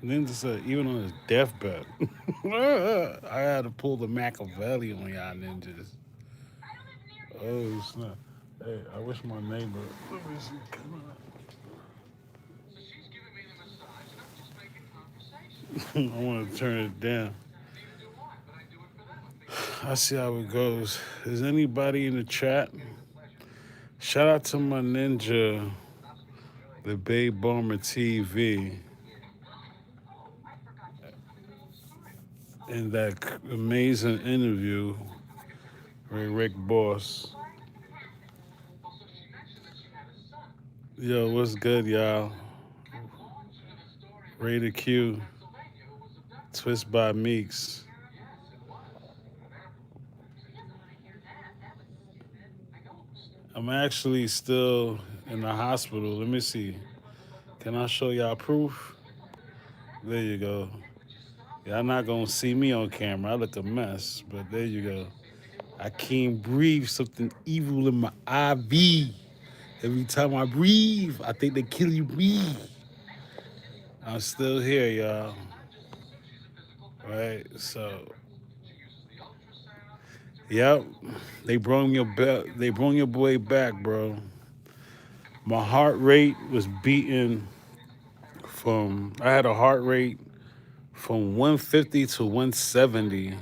Ninja said, even on his deathbed, I had to pull the Machiavelli on y'all ninjas. Oh, snap. Hey, I wish my neighbor. Let me see. I want to turn it down. I see how it goes. Is anybody in the chat? Shout out to my ninja, the Bay Bomber TV, and that amazing interview with Rick Boss. Yo, what's good, y'all? Rated Q, Twist by Meeks. I'm actually still in the hospital. Let me see. Can I show y'all proof? There you go. Y'all not gonna see me on camera. I look a mess, but there you go. I can't breathe. Something evil in my IV. Every time I breathe, I think they kill you me. I'm still here, y'all. Right? So, yep. They brought your boy back, bro. My heart rate was beating from. I had a heart rate from 150 to 170,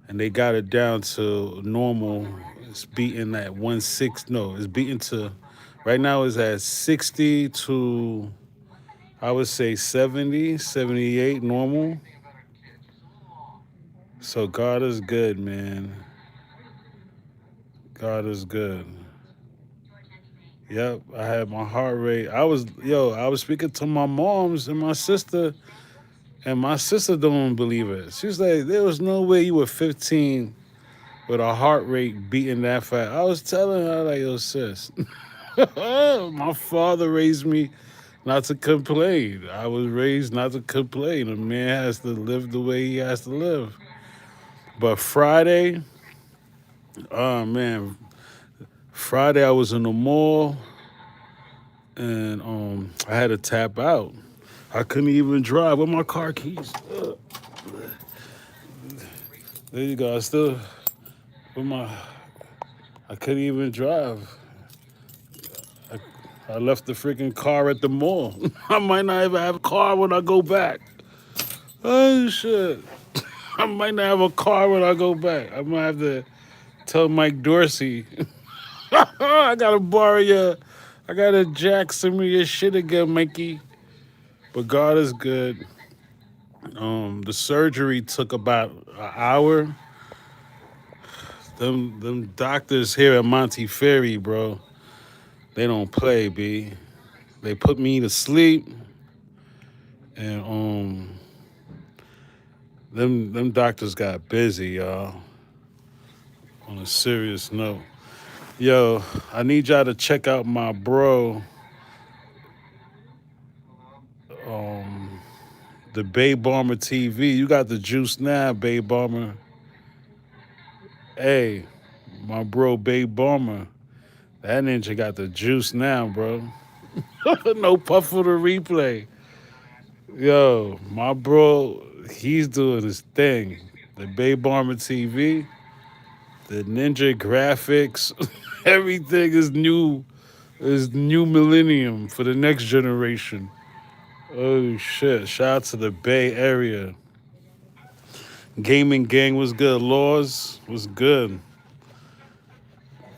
and they got it down to normal. It's beating at 160. No, it's beating to. Right now it's at 60 to, I would say 70, 78 normal. So God is good, man. God is good. Yep, I had my heart rate. I was speaking to my moms and my sister don't believe it. She's like, there was no way you were 15 with a heart rate beating that fast. I was telling her, like, yo, sis, my father raised me not to complain. I was raised not to complain. A man has to live the way he has to live. But Friday, oh man, Friday I was in the mall and I had to tap out. I couldn't even drive with my car keys. There you go. With my I couldn't even drive. I, I left the freaking car at the mall. I might not even have a car when I go back. Oh shit. I might not have a car when I go back. I might have to tell Mike Dorsey, I gotta borrow your, I gotta jack some of your shit again, Mikey. But God is good. The surgery took about an hour. Them doctors here at Montefiore, bro, they don't play, b. They put me to sleep, and them doctors got busy, y'all. On a serious note, yo, I need y'all to check out my bro, um, the Bay Bomber TV. You got the juice now, Bay Bomber. Hey, my bro, Bay Bomber. That ninja got the juice now, bro. No puff for the replay. Yo, my bro, he's doing his thing. The Bay Bomber TV, the ninja graphics, everything is new millennium for the next generation. Oh shit! Shout out to the Bay Area. Gaming gang was good. Laws was good.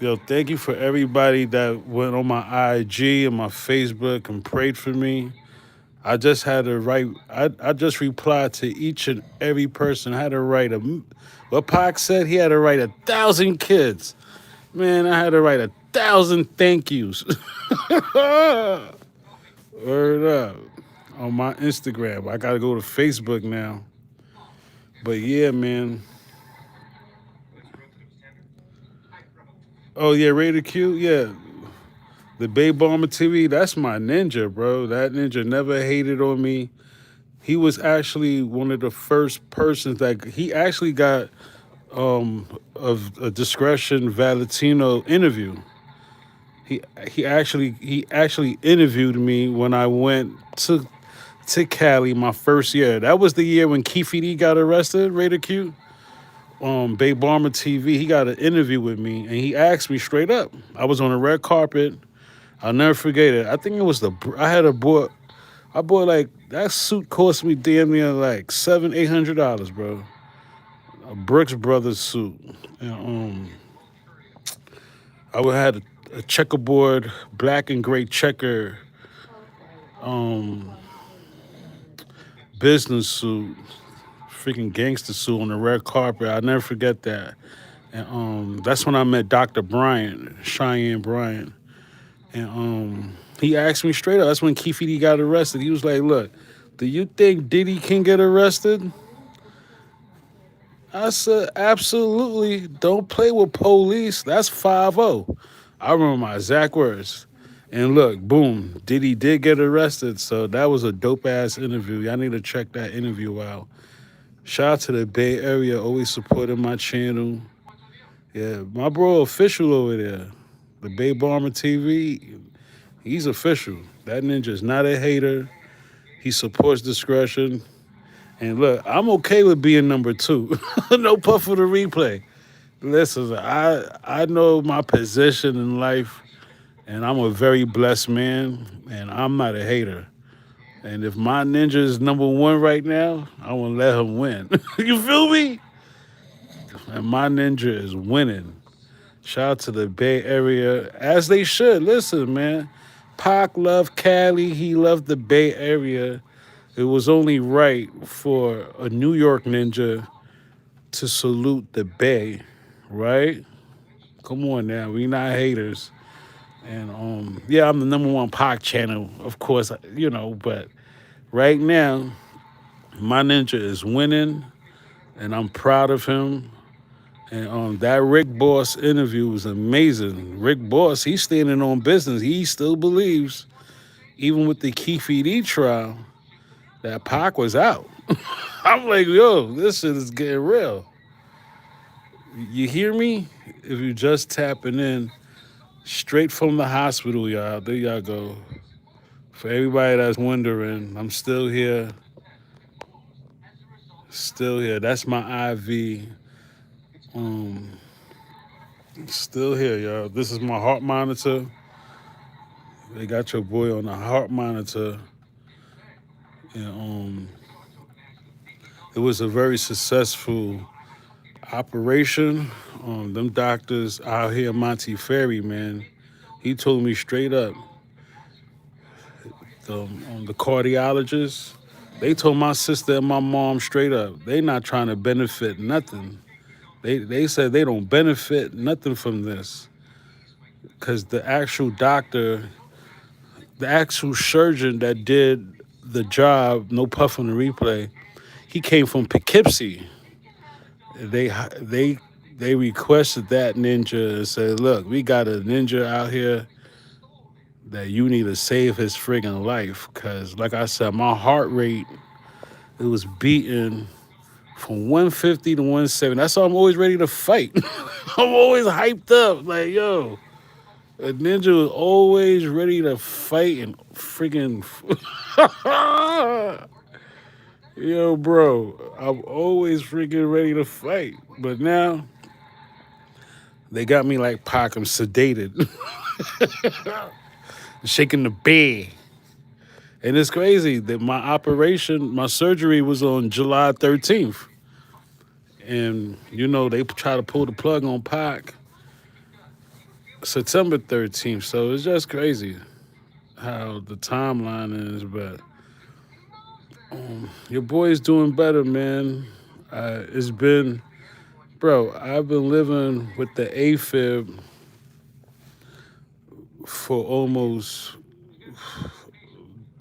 Yo, thank you for everybody that went on my IG and my Facebook and prayed for me. I just had to write. I just replied to each and every person. I had to write What Pac said, he had to write 1,000 kids. Man, I had to write 1,000 thank yous. Word up on my Instagram. I gotta go to Facebook now. But yeah, man. Oh yeah, Rated Q. Yeah, the Bay Bomber TV. That's my ninja, bro. That ninja never hated on me. He was actually one of the first persons that he actually got a discretion Valentino interview. He he actually interviewed me when I went to Cali my first year. That was the year when Keefe D got arrested, Raider Q. Bay Barmer TV, he got an interview with me and he asked me straight up. I was on the red carpet. I'll never forget it. I think it was I had a bought I bought like that suit cost me damn near like $700-800, bro. A Brooks Brothers suit. And, I would had a checkerboard, black and gray checker um, business suit, freaking gangster suit on the red carpet. I'll never forget that. And that's when I met Dr. Bryant, Cheyenne Bryant. And he asked me straight up. That's when Keefe D got arrested. He was like, "Look, do you think Diddy can get arrested?" I said, "Absolutely. Don't play with police. That's 5-0." I remember my exact words. And look, boom, Diddy did get arrested. So that was a dope ass interview. Y'all need to check that interview out. Shout out to the Bay Area, always supporting my channel. Yeah, my bro official over there. The Bay Barmer TV, he's official. That ninja's not a hater. He supports discretion. And look, I'm okay with being number two. No puff for the replay. Listen, I know my position in life, and I'm a very blessed man, and I'm not a hater. And if my ninja is number one right now, I want to let him win. You feel me? And my ninja is winning. Shout out to the Bay Area, as they should. Listen, man. Pac loved Cali. He loved the Bay Area. It was only right for a New York ninja to salute the Bay, right? Come on now, we not haters. And yeah, I'm the number one Pac channel, of course, but right now, my ninja is winning, and I'm proud of him. And that Rick Boss interview was amazing. Rick Boss, he's standing on business. He still believes, even with the Keefe D trial, that Pac was out. I'm like, yo, this shit is getting real. You hear me? If you just tapping in, straight from the hospital, y'all. There y'all go. For everybody that's wondering, I'm still here. Still here. That's my IV. Still here, y'all. This is my heart monitor. They got your boy on the heart monitor. And it was a very successful operation. Them doctors out here in Montefiore, man, he told me straight up, the cardiologists, they told my sister and my mom straight up, they not trying to benefit nothing. They said they don't benefit nothing from this. Because the actual doctor, the actual surgeon that did the job, no puff on the replay, he came from Poughkeepsie. They they they requested that ninja and said, "Look, we got a ninja out here that you need to save his friggin' life." Cause like I said, my heart rate, it was beating from 150 to 170. That's why I'm always ready to fight. I'm always hyped up. Like, yo, a ninja was always ready to fight and friggin' yo, bro, I'm always freaking ready to fight. But now they got me like Pac. I'm sedated, shaking the bed. And it's crazy that my surgery was on July 13th. And, they try to pull the plug on Pac September 13th. So it's just crazy how the timeline is. But your boy's doing better, man. It's been, bro, I've been living with the AFib for almost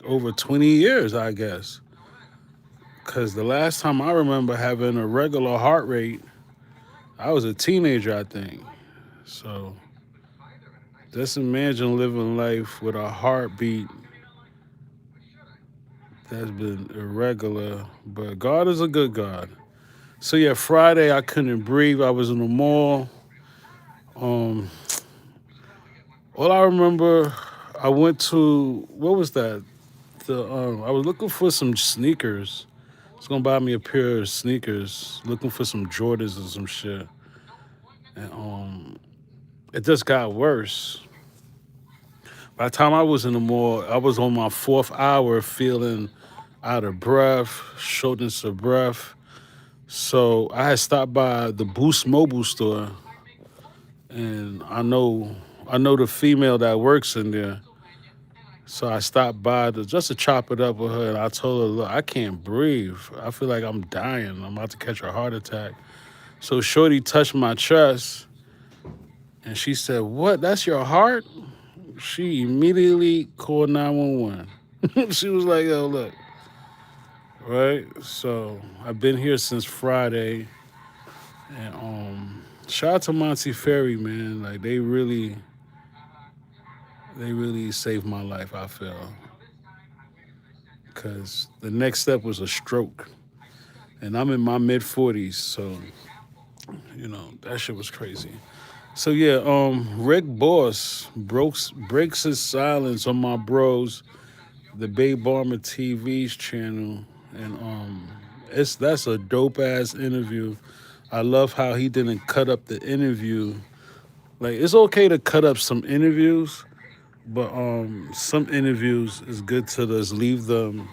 over 20 years, I guess. Because the last time I remember having a regular heart rate, I was a teenager, I think. So just imagine living life with a heartbeat that's been irregular. But God is a good God. So yeah, Friday I couldn't breathe. I was in the mall. All I remember, I went to, what was that? I was looking for some sneakers. I was gonna buy me a pair of sneakers, looking for some Jordans and some shit. And it just got worse. By the time I was in the mall, I was on my fourth hour feeling out of breath, shortness of breath. So I had stopped by the Boost Mobile store, and I know the female that works in there. So I stopped by just to chop it up with her, and I told her, "Look, I can't breathe. I feel like I'm dying. I'm about to catch a heart attack." So Shorty touched my chest, and she said, "What? That's your heart?" She immediately called 911. She was like, "Yo, look, right." So I've been here since Friday, and shout out to Monty Ferry, man. Like they really saved my life. I feel because the next step was a stroke, and I'm in my mid 40s, so that shit was crazy. So yeah, Rick Boss breaks his silence on my bros, the Bay Barmer TV's channel, and that's a dope ass interview. I love how he didn't cut up the interview. Like it's okay to cut up some interviews, but some interviews is good to just leave them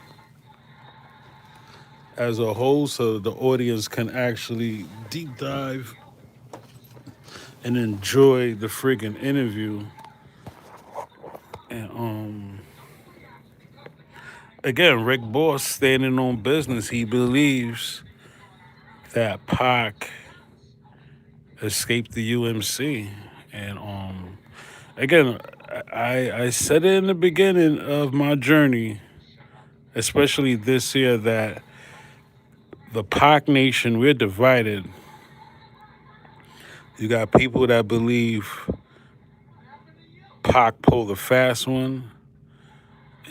as a whole so the audience can actually deep dive and enjoy the freaking interview. And again, Rick Boss standing on business. He believes that Pac escaped the UMC, and again, I said it in the beginning of my journey, especially this year, that the Pac Nation, we're divided. You got people that believe Pac pulled a fast one,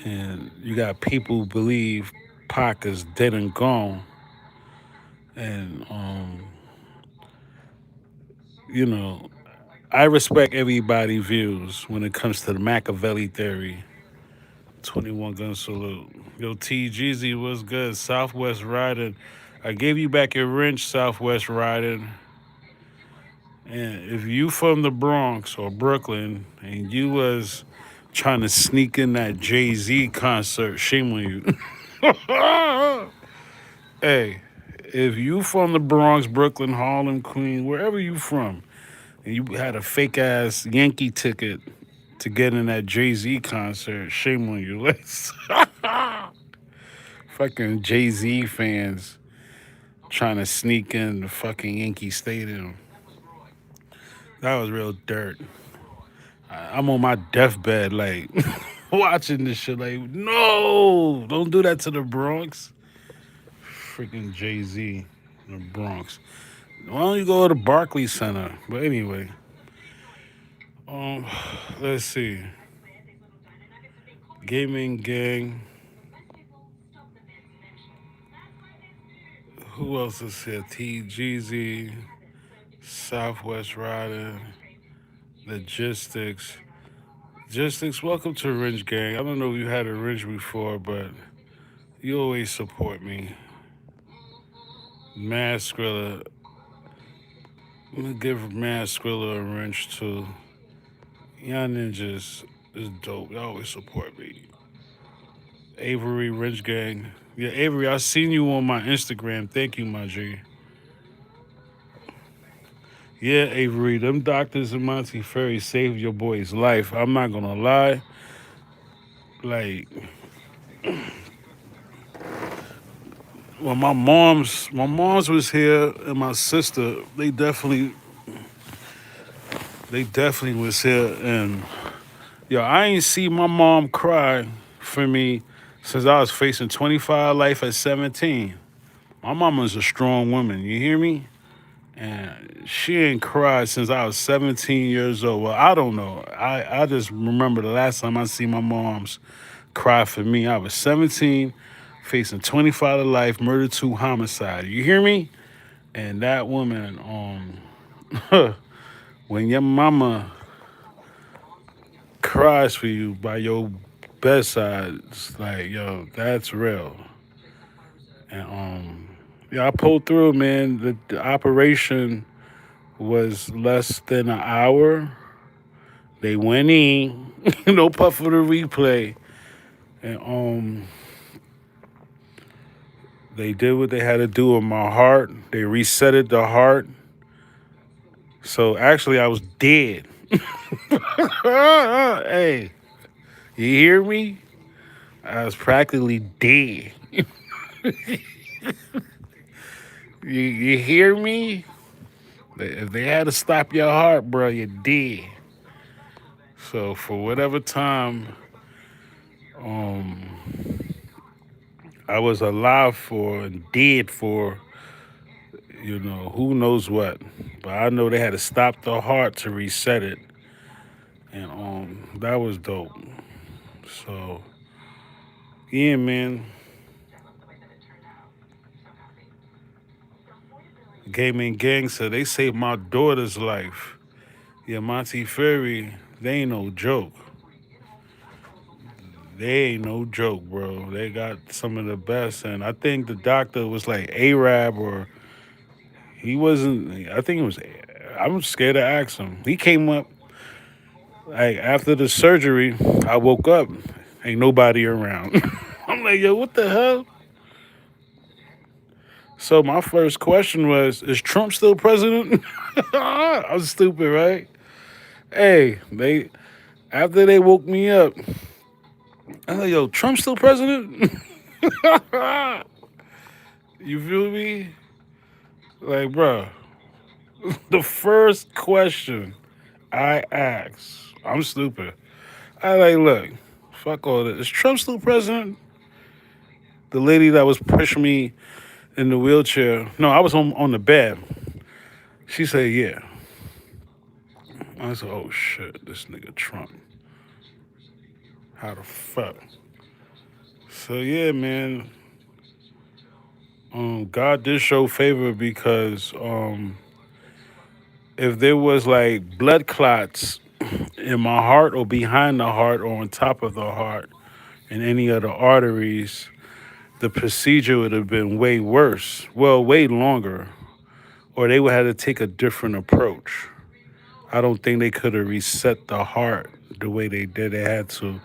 and you got people who believe Pac is dead and gone. And you know, I respect everybody's views when it comes to the Machiavelli theory. 21 gun salute. Yo, T Jeezy was good. Southwest Riding. I gave you back your wrench, Southwest Riding. And if you from the Bronx or Brooklyn and you was trying to sneak in that Jay-Z concert, shame on you. Hey, if you from the Bronx, Brooklyn, Harlem, Queens, wherever you from, and you had a fake ass Yankee ticket to get in that Jay Z concert, shame on you. Let's fucking Jay Z fans trying to sneak in the fucking Yankee Stadium. That was real dirt. I'm on my deathbed, like watching this shit. Like, no, don't do that to the Bronx. Freaking Jay Z in the Bronx. Why don't you go to the Barclays Center? But anyway, um, let's see. Gaming gang. Who else is here? T Jeezy, Southwest Rider, Logistics. Logistics, welcome to Ringe Gang. I don't know if you had a Ringe before, but you always support me. Mad Skrilla. I'm gonna give Mad Skrilla a Ringe too. Y'all ninjas is dope. Y'all always support me. Avery Ringe Gang. Yeah, Avery, I seen you on my Instagram. Thank you, my G. Yeah, Avery, them doctors in Monty Ferry saved your boy's life. I'm not gonna lie. Like, when my mom's was here and my sister, they definitely was here. And yo, I ain't see my mom cry for me since I was facing 25 life at 17. My mama's a strong woman. You hear me? And she ain't cried since I was 17 years old. Well, I don't know. I just remember the last time I see my mom's cry for me. I was 17, facing 25 to life, murder, two, homicide. You hear me? And that woman, when your mama cries for you by your bedside. It's like, yo, that's real. And yeah, I pulled through, man. The operation was less than an hour. They went in, no puff for the replay, and they did what they had to do with my heart. They resetted the heart. So actually, I was dead. Hey, you hear me? I was practically dead. You hear me? If they had to stop your heart, bro, you're dead. So for whatever time um, I was alive for and dead for, who knows what. But I know they had to stop the heart to reset it. And that was dope. So yeah, man. Gaming gangster, they saved my daughter's life. Yeah, Monty Ferry, they ain't no joke. They ain't no joke, bro. They got some of the best, and I think the doctor was like Arab, or he wasn't. I think it was. I'm scared to ask him. He came up like after the surgery. I woke up, ain't nobody around. I'm like, yo, what the hell? So my first question was, is Trump still president? I'm stupid, right? Hey, they after they woke me up, I'm like, yo, Trump still president? You feel me? Like, bro, the first question I asked, I'm stupid. I like, look, fuck all this. Is Trump still president? The lady that was pushing me in the wheelchair, no, I was on the bed. She said, yeah. I said, oh shit, this nigga Trump. How the fuck? So yeah, man. God did show favor because if there was like blood clots in my heart or behind the heart or on top of the heart and any other arteries, the procedure would have been way worse. Well, way longer. Or they would have to take a different approach. I don't think they could have reset the heart the way they did. They had to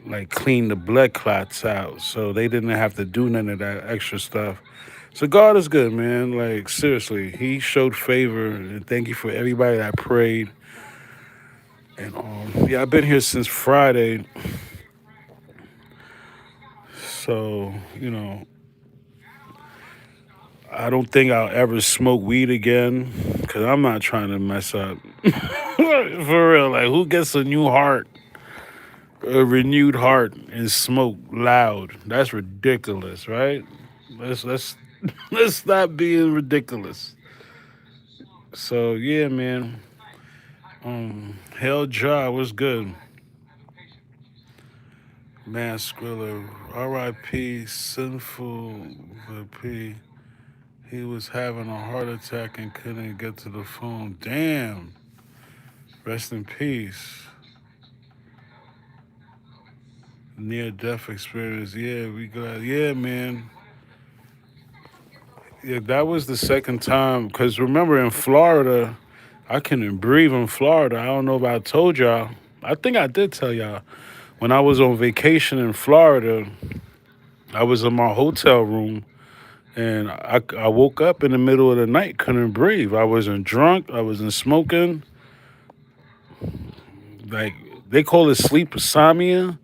like clean the blood clots out. So they didn't have to do none of that extra stuff. So God is good, man. Like seriously, He showed favor, and thank you for everybody that prayed. And yeah, I've been here since Friday, so I don't think I'll ever smoke weed again because I'm not trying to mess up. For real, like who gets a new heart, a renewed heart, and smoke loud? That's ridiculous, right? Let's let's stop being ridiculous. So yeah, man. Hell Jar was good. Man Skrilla, R.I.P. Sinful P. He was having a heart attack and couldn't get to the phone. Damn. Rest in peace. Near death experience. Yeah, we glad. Yeah, man. Yeah, that was the second time. Because remember in Florida, I couldn't breathe in Florida. I don't know if I told y'all. I think I did tell y'all. When I was on vacation in Florida, I was in my hotel room and I woke up in the middle of the night, couldn't breathe. I wasn't drunk. I wasn't smoking. Like, they call it sleep insomnia,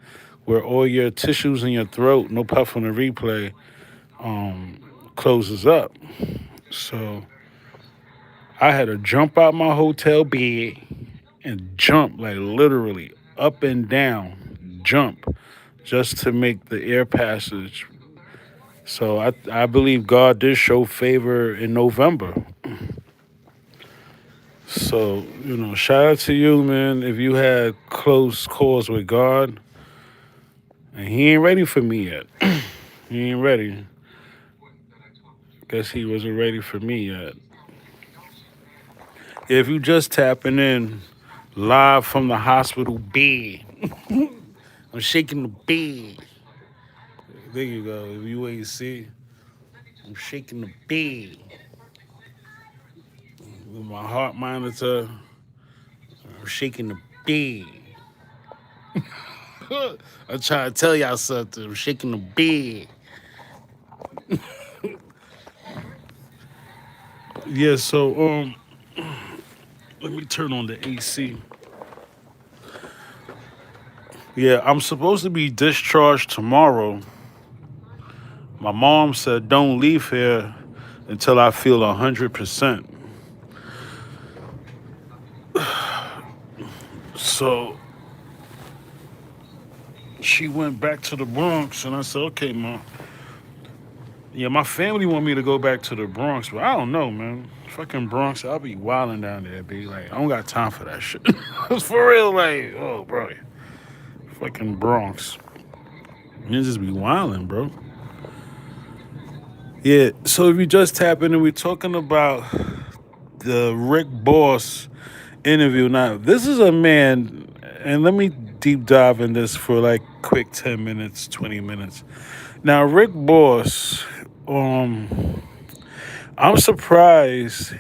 where all your tissues in your throat, no puff on the replay, closes up. So I had to jump out my hotel bed and jump, like literally up and down, jump, just to make the air passage. So I believe God did show favor in November. So, shout out to you, man. If you had close calls with God, and He ain't ready for me yet. He ain't ready. Guess He wasn't ready for me yet. If you just tapping in live from the hospital bed, I'm shaking the bed. There you go. If you ain't see, I'm shaking the bed with my heart monitor. I'm shaking the bed. I'm trying to tell y'all something. I'm shaking the bed. Yeah. So let me turn on the AC. Yeah, I'm supposed to be discharged tomorrow. My mom said don't leave here until I feel 100%. So she went back to the Bronx, and I said, okay, mom. Yeah, my family want me to go back to the Bronx, but I don't know, man. Fucking Bronx, I'll be wilding down there, be like, I don't got time for that shit. For real, like, oh, bro, fucking Bronx. You just be wilding, bro. Yeah, so if you just tap in and we're talking about the Rick Boss interview. Now, this is a man, and let me deep dive in this for like quick 10 minutes, 20 minutes. Now, Rick Boss, I'm surprised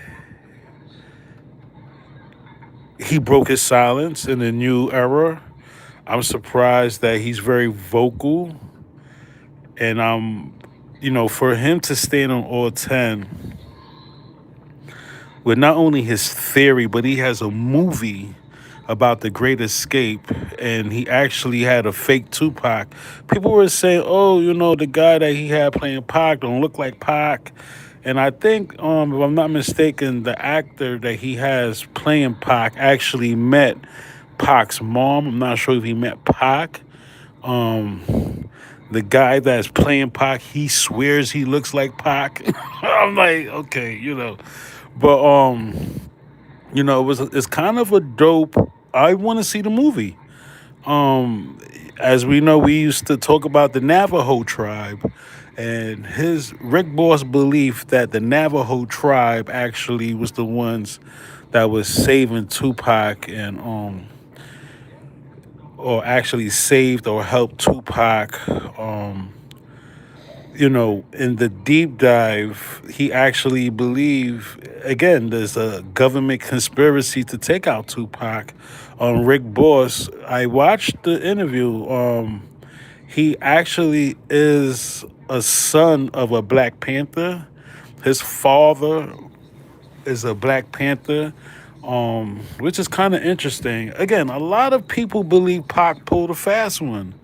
he broke his silence in the new era. I'm surprised that he's very vocal, and for him to stand on all 10 with not only his theory, but he has a movie about the Great Escape, and he actually had a fake Tupac. People were saying, "Oh, the guy that he had playing Pac don't look like Pac," and I think, if I'm not mistaken, the actor that he has playing Pac actually met Pac's mom. I'm not sure if he met Pac. The guy that's playing Pac, he swears he looks like Pac. I'm like, okay, but it's kind of a dope. I want to see the movie. As we know, we used to talk about the Navajo tribe, and his Rick Boss belief that the Navajo tribe actually was the ones that was saving Tupac and or actually saved or helped Tupac. In the deep dive, he actually believed, again, there's a government conspiracy to take out Tupac. On Rick Boss, I watched the interview. He actually is a son of a Black Panther. His father is a Black Panther, which is kind of interesting. Again, a lot of people believe Pac pulled a fast one.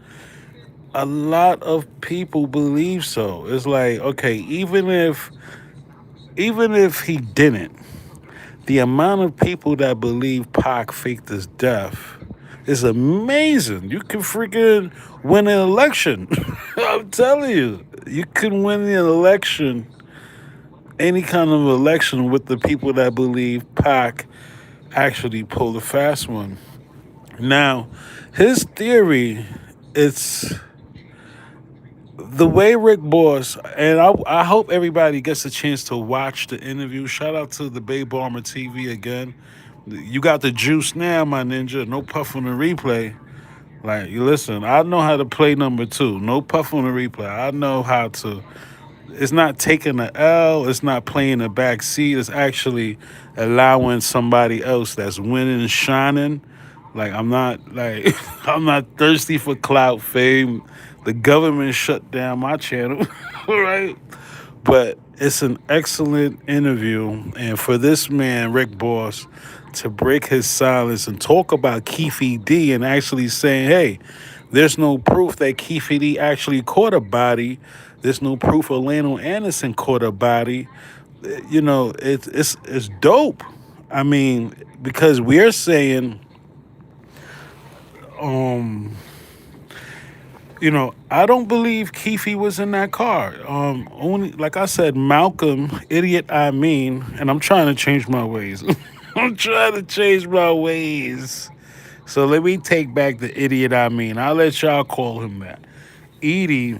A lot of people believe so. It's like, okay, even if he didn't, the amount of people that believe Pac faked his death is amazing. You can freaking win an election. I'm telling you, you can win an election, any kind of election, with the people that believe Pac actually pulled a fast one. Now, his theory, it's the way Rick Boss, and I hope everybody gets a chance to watch the interview. Shout out to the Bay Barmer TV again. You got the juice now, my ninja. No puff on the replay. Like, you listen, I know how to play number two. No puff on the replay. I know how to. It's not taking the L. It's not playing the back seat. It's actually allowing somebody else that's winning and shining. Like, I'm not like I'm not thirsty for clout fame. The government shut down my channel, right? But it's an excellent interview, and for this man, Rick Boss, to break his silence and talk about Keefe D and actually saying, "Hey, there's no proof that Keefe D actually caught a body. There's no proof Orlando Anderson caught a body." It's dope. I mean, because we're saying, um, I don't believe Keefe was in that car. Only, like I said, Malcolm, idiot. I mean, and I'm trying to change my ways. I'm trying to change my ways. So let me take back the idiot. I mean, I'll let y'all call him that. Edie.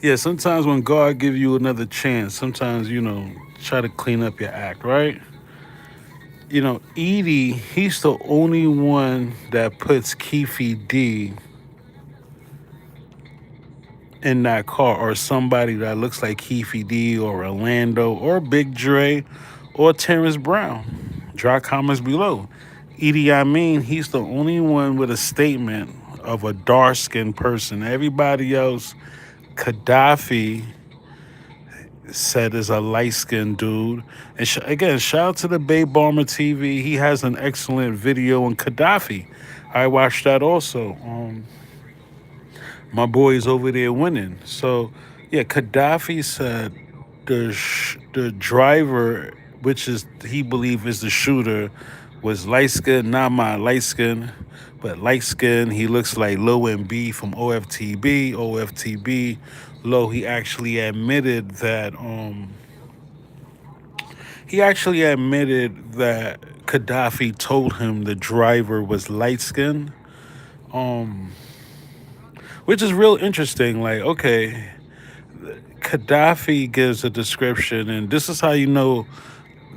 Yeah. Sometimes when God give you another chance, sometimes try to clean up your act, right? Edie, he's the only one that puts Keefe D in that car, or somebody that looks like Keefe D or Orlando or Big Dre or Terrence Brown. Drop comments below. Edie, I mean, he's the only one with a statement of a dark skinned person. Everybody else, Gaddafi said is a light skinned dude. And again, shout out to the Bay Bomber TV. He has an excellent video on Gaddafi. I watched that also. My boys over there winning. So, yeah, Gaddafi said the driver, which is he believe is the shooter, was light skinned, not my light skin, but light skinned. He looks like Low MB from OFTB. OFTB, Low. He actually admitted that Gaddafi told him the driver was light skinned, which is real interesting. Like, okay, Gaddafi gives a description, and this is how you know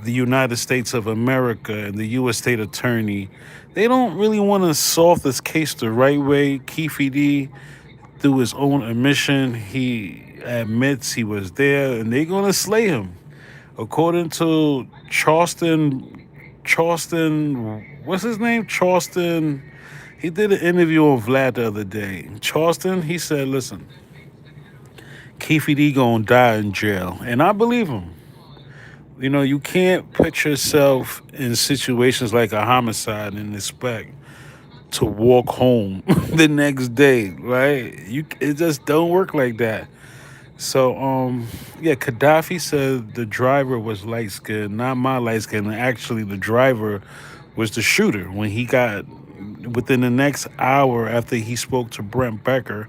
the United States of America and the U.S. State Attorney, they don't really want to solve this case the right way. Keefe D, through his own admission, he admits he was there, and they're gonna slay him. According to Charleston, what's his name? Charleston. He did an interview on Vlad the other day. Charleston, he said, "Listen, Keefe D gonna die in jail," and I believe him. You can't put yourself in situations like a homicide and expect to walk home the next day, right? It just don't work like that. So, yeah, Gaddafi said the driver was light skinned, not my light skin. Actually, the driver was the shooter. When he got within the next hour after he spoke to Brent Becker,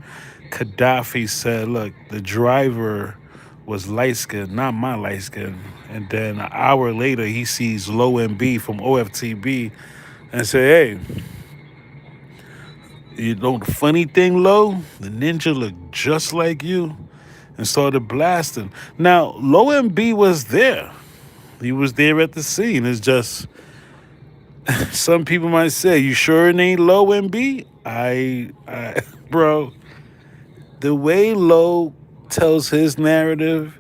Gaddafi said, "Look, the driver was light skinned, not my light skin." And then an hour later, he sees Low MB from OFTB and say, "Hey, you know the funny thing, Low? The ninja looked just like you," and started blasting. Now, Low MB was there. He was there at the scene. It's just some people might say, "You sure it ain't Low MB?" Bro, the way Low tells his narrative,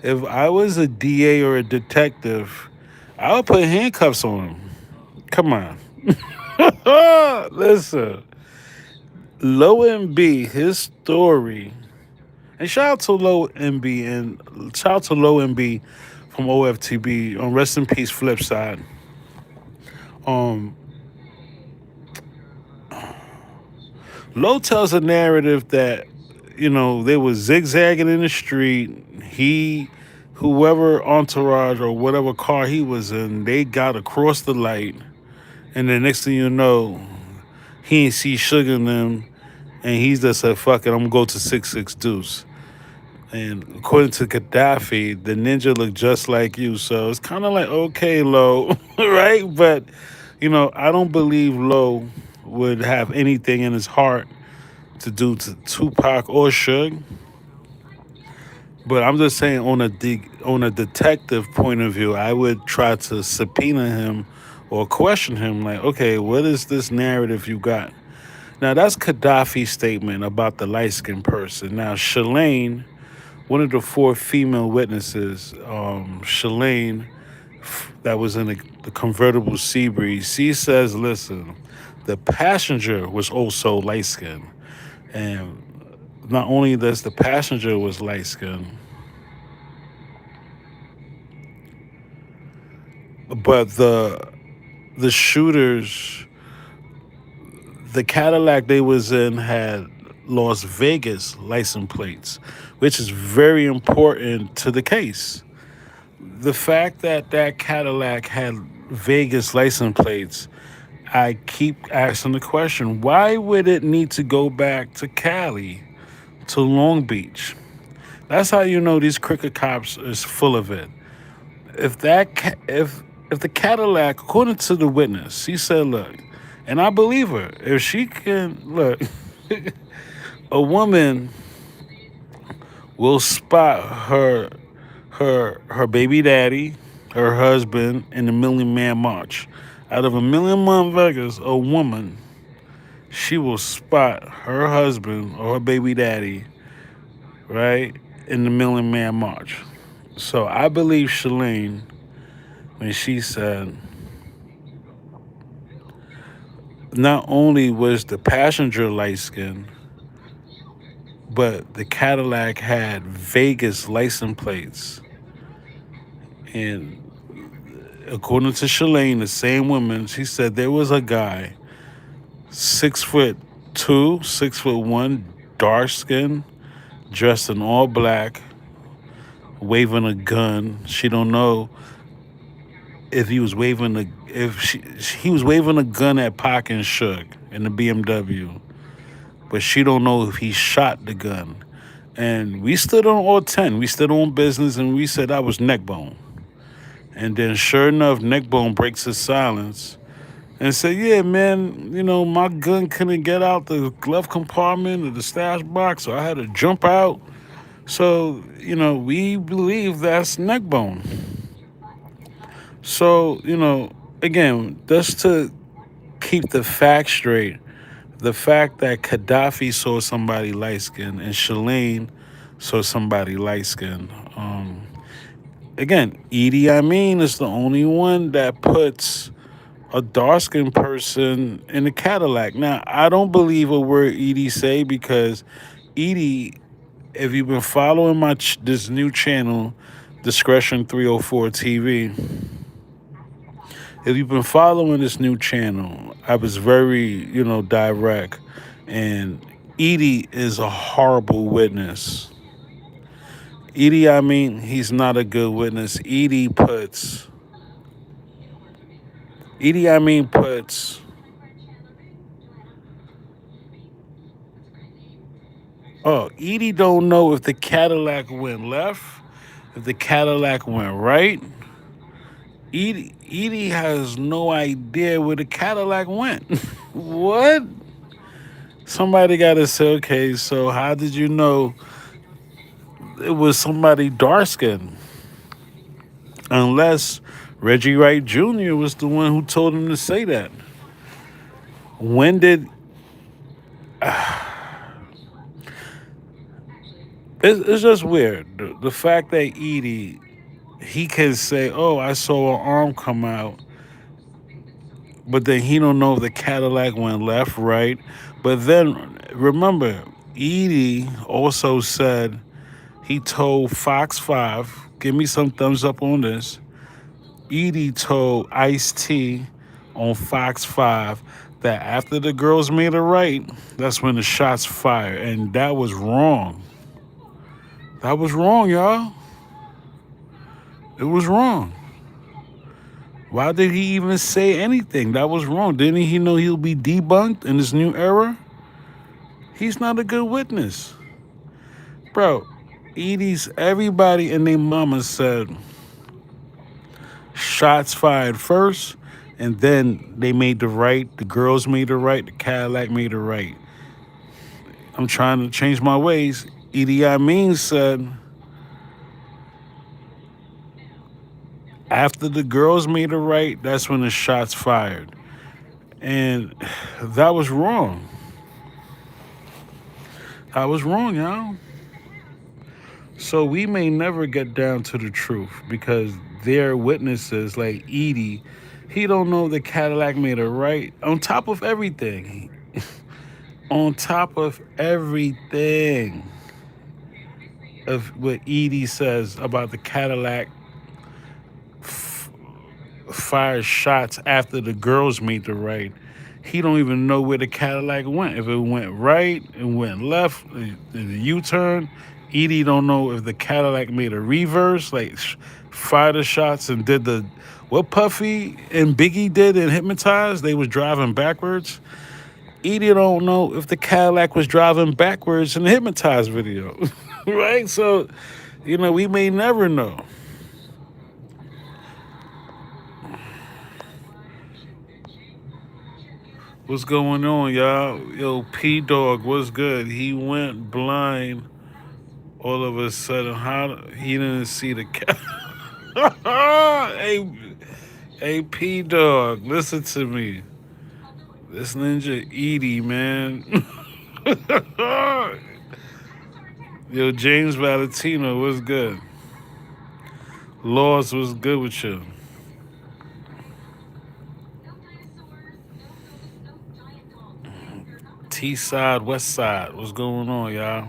if I was a DA or a detective, I would put handcuffs on him. Come on. Listen, Low MB, his story, and shout out to Low MB and shout out to Low MB from OFTB on Rest in Peace Flip Side. Um, Low tells a narrative that, they was zigzagging in the street. Whoever entourage or whatever car he was in, they got across the light. And the next thing you know, he ain't see Sugar in them. And he just said, "Fuck it, I'm going to go to 6-6 Deuce." And according to Gaddafi, the ninja looked just like you. So it's kind of like, okay, Low, right? But, I don't believe Low would have anything in his heart to do to Tupac or Suge. But I'm just saying, on a detective point of view, I would try to subpoena him or question him, like, okay, what is this narrative you got? Now, that's Gaddafi's statement about the light-skinned person. Now, Shalane, one of the four female witnesses, Shalane, that was in the convertible Seabreeze, she says, listen, the passenger was also light-skinned. And not only this, the passenger was light-skinned, but the shooters, the Cadillac they was in had Las Vegas license plates, which is very important to the case. The fact that that Cadillac had Vegas license plates, I keep asking the question, why would it need to go back to Cali, to Long Beach? That's how you know these cricket cops is full of it. If the Cadillac, according to the witness, she said, look, and I believe her, if she can look, a woman will spot her baby daddy, her husband in the Million Man March. Out of a million motherfuckers, a woman, she will spot her husband or her baby daddy, right, in the Million Man March. So I believe Shalane when she said not only was the passenger light skinned, but the Cadillac had Vegas license plates. And according to Shalane, the same woman, she said there was a guy, 6'2", 6'1", dark skin, dressed in all black, waving a gun. She don't know if he was waving a if he was waving a gun at Pac and Suge in the BMW, but she don't know if he shot the gun. And we stood on all 10. We stood on business and we said that was Neckbone. And then sure enough, Neckbone breaks his silence and said, yeah, man, my gun couldn't get out the glove compartment of the stash box, so I had to jump out. So, we believe that's Neckbone. So, again, just to keep the facts straight, the fact that Gaddafi saw somebody light skinned and Shalane saw somebody light skinned. Again, Edie Amin is the only one that puts a dark skinned person in a Cadillac. Now, I don't believe a word Edie say because Edie, if you've been following this new channel, Discretion 304 TV, if you've been following this new channel, I was very, direct. And Edie is a horrible witness. Edie, I mean, he's not a good witness. Edie, I mean, puts, Edie don't know if the Cadillac went left, if the Cadillac went right. Edie has no idea where the Cadillac went. What? Somebody got to say, okay, so how did you know it was somebody dark skinned? Unless Reggie Wright Jr. was the one who told him to say that. When did. It's just weird. The fact that Edie, he can say, oh, I saw an arm come out, but then he don't know if the Cadillac went left, right. But then, remember, Edie also said he told Fox 5, give me some thumbs up on this. Edie told Ice-T on Fox 5 that after the girls made a right, that's when the shots fired. And that was wrong. That was wrong, y'all. It was wrong. Why did he even say anything? That was wrong. Didn't he know he'll be debunked in this new era? He's not a good witness. Bro, everybody and their mama said shots fired first, and then they made the right. The girls made the right. The Cadillac made the right. I'm trying to change my ways. Edie Amin said after the girls made the right, that's when the shots fired. And that was wrong. That was wrong, y'all. So we may never get down to the truth because their witnesses, like Edie, he don't know the Cadillac made a right. On top of everything. On top of everything of what Edie says about the Cadillac fired shots after the girls made the right. He don't even know where the Cadillac went. If it went right, it went left, the U-turn. Edie don't know if the Cadillac made a reverse, like fired the shots and did what Puffy and Biggie did in Hypnotized. They was driving backwards. Edie don't know if the Cadillac was driving backwards in the Hypnotized video, right? So, we may never know. What's going on, y'all? Yo, P-Dog, what's good? He went blind all of a sudden. How he didn't see the cat? hey, hey, P Dog, listen to me. This ninja Edie, man. Yo, James Valentino, what's good? Laws, what's good with you? T side, West side, what's going on, y'all?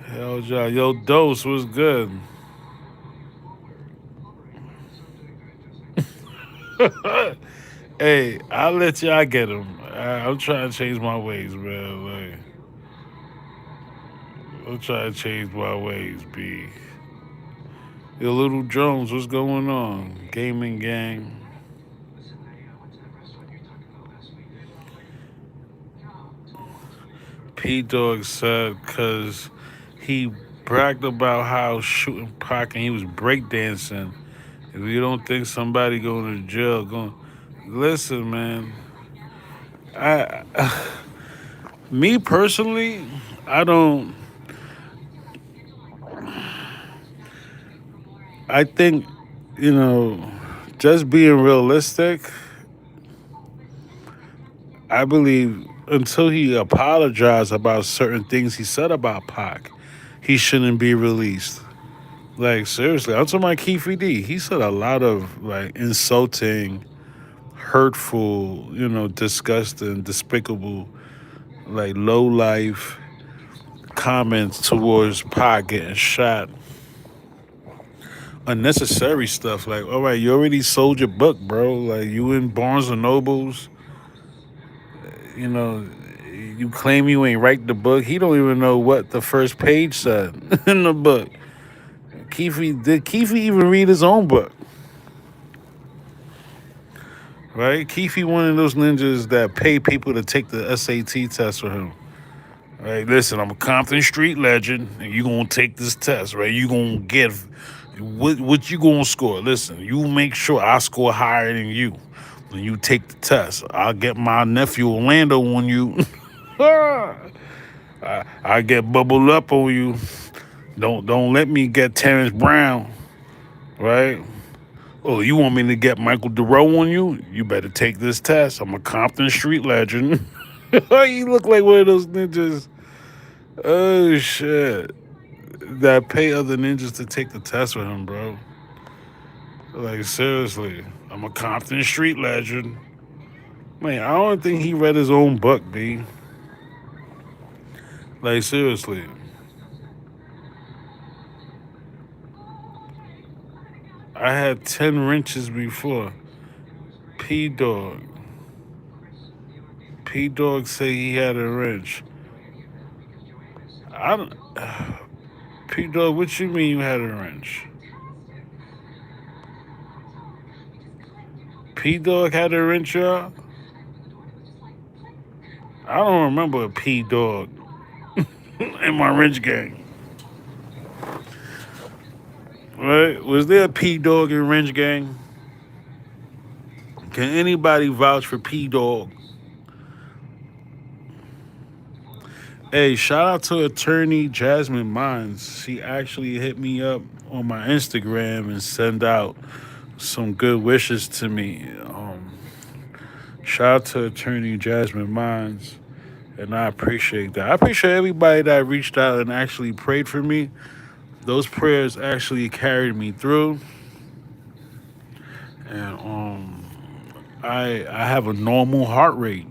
Hell yeah. Yo, Dose, what's good? Hey, I'll let y'all get him. I'm trying to change my ways, man. Like, I'm trying to change my ways, B. Yo, Little Jones, what's going on? Gaming gang. P Dog said because he bragged about how shooting Pac and he was breakdancing. If you don't think somebody going to jail, going listen, man. I, me personally, I don't. I think, you know, just being realistic. I believe until he apologized about certain things he said about Pac, he shouldn't be released. Like seriously, I'm talking about Keefe D. He said a lot of like insulting, hurtful, disgusting, despicable, like low life comments towards Pac getting shot. Unnecessary stuff. Like, all right, you already sold your book, bro. Like you in Barnes and Nobles, you know, you claim you ain't write the book. He don't even know what the first page said in the book. Keefe even read his own book? Right? Keefe one of those ninjas that pay people to take the SAT test for him. Right? Listen, I'm a Compton Street legend, and you gonna take this test, right? You gonna get what you gonna score. Listen, you make sure I score higher than you when you take the test. I'll get my nephew Orlando on you. I get bubbled up on you. Don't let me get Terrence Brown, right? Oh, you want me to get Michael Duro on you? You better take this test. I'm a Compton Street legend. You look like one of those ninjas. Oh shit. That pay other ninjas to take the test with him, bro. Like seriously. I'm a Compton Street legend. Man, I don't think he read his own book, B. Like seriously. I had 10 wrenches before. P Dog. P Dog say he had a wrench. I don't. P Dog, what you mean you had a wrench? P Dog had a wrench, y'all? I don't remember a P Dog in my wrench gang. Right? Was there a P Dog in wrench gang? Can anybody vouch for P Dog? Hey, shout out to attorney Jasmine Mines. She actually hit me up on my Instagram and sent out some good wishes to me. Shout out to attorney Jasmine Mines, and I appreciate that. I appreciate everybody that reached out and actually prayed for me. Those prayers actually carried me through, and I have a normal heart rate.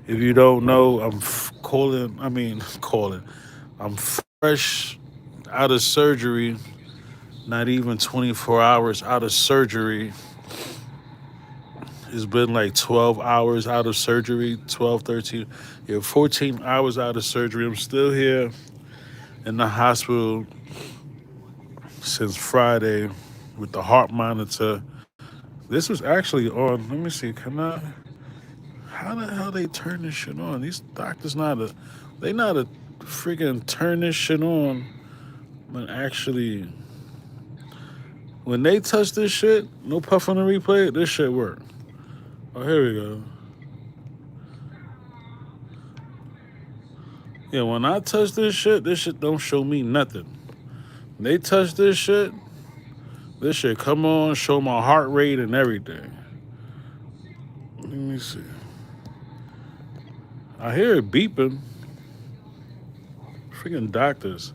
If you don't know, calling. I mean, calling. I'm fresh out of surgery. Not even 24 hours out of surgery. It's been like 12 hours out of surgery, 12, 13, yeah, 14 hours out of surgery. I'm still here in the hospital since Friday with the heart monitor. This was actually on. Let me see. Can I? How the hell they turn this shit on? These doctors they not a freaking turn this shit on. But actually, when they touch this shit, no puff on the replay. This shit work. Oh, here we go. Yeah, when I touch this shit don't show me nothing. When they touch this shit come on, show my heart rate and everything. Let me see. I hear it beeping. Freaking doctors.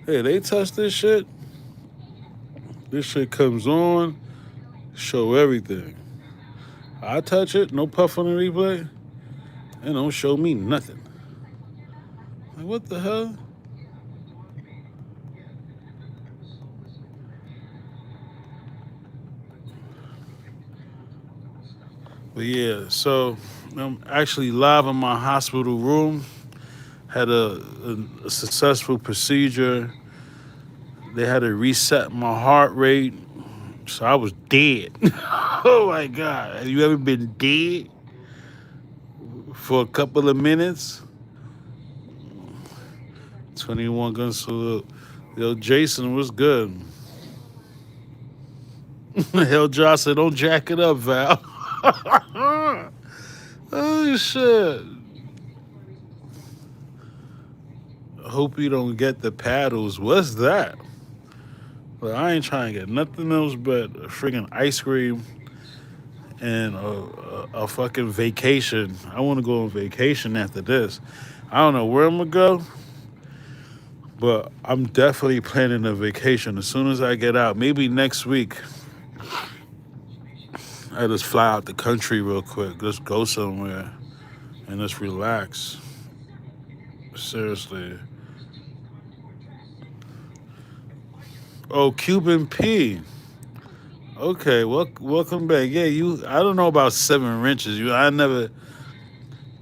Hey, they touch this shit comes on, show everything. I touch it, no puff on the replay, it don't show me nothing. Like, what the hell? But yeah, so I'm actually live in my hospital room. Had a successful procedure. They had to reset my heart rate, so I was dead. Oh my God. Have you ever been dead for a couple of minutes? 21 gun salute. Yo, Jason was good. Hell, Josh said, don't jack it up, Val. Oh, shit. Hope you don't get the paddles. What's that? Well, I ain't trying to get nothing else but a freaking ice cream and a fucking vacation. I want to go on vacation after this. I don't know where I'm going to go, but I'm definitely planning a vacation as soon as I get out. Maybe next week, I just fly out the country real quick. Just go somewhere and just relax. Seriously. Oh, Cuban P. Okay, welcome back. Yeah, you. I don't know about 7 wrenches. I never.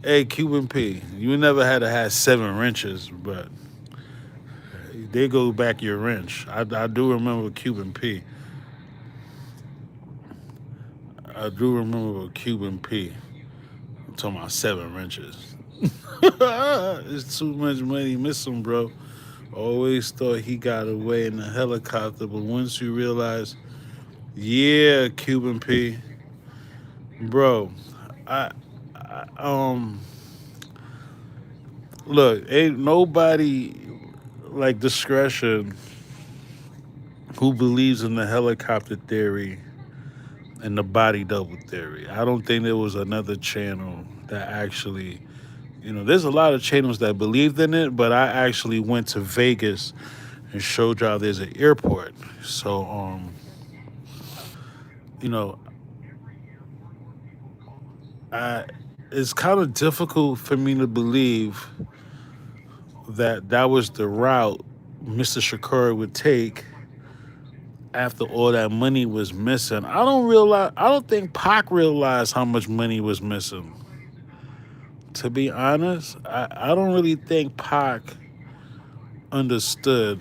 Hey, Cuban P. You never had to have 7 wrenches, but they go back your wrench. I do remember Cuban P. I do remember Cuban P. I'm talking about 7 wrenches. It's too much money missing, bro. Always thought he got away in a helicopter, but once you realize, yeah, Cuban P, bro, I, I look, ain't nobody like discretion who believes in the helicopter theory and the body double theory. I don't think there was another channel that actually, there's a lot of channels that believed in it, but I actually went to Vegas and showed y'all there's an airport. So, you know, I it's kind of difficult for me to believe that that was the route Mr. Shakur would take after all that money was missing. I don't think Pac realized how much money was missing. To be honest, I don't really think Pac understood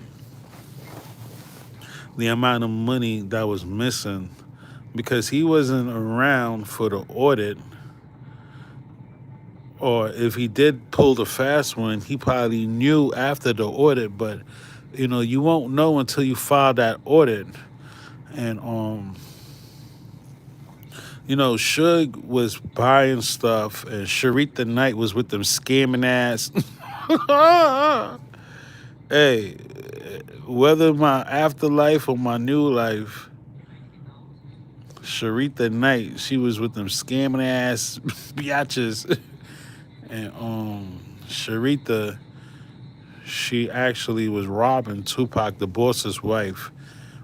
the amount of money that was missing because he wasn't around for the audit. Or if he did pull the fast one, he probably knew after the audit, but you won't know until you file that audit. And Suge was buying stuff, and Sharik the Knight was with them scamming ass. Hey, whether my afterlife or my new life, Sharik Knight, she was with them scamming ass biatches. And Sharita, she actually was robbing Tupac, the boss's wife.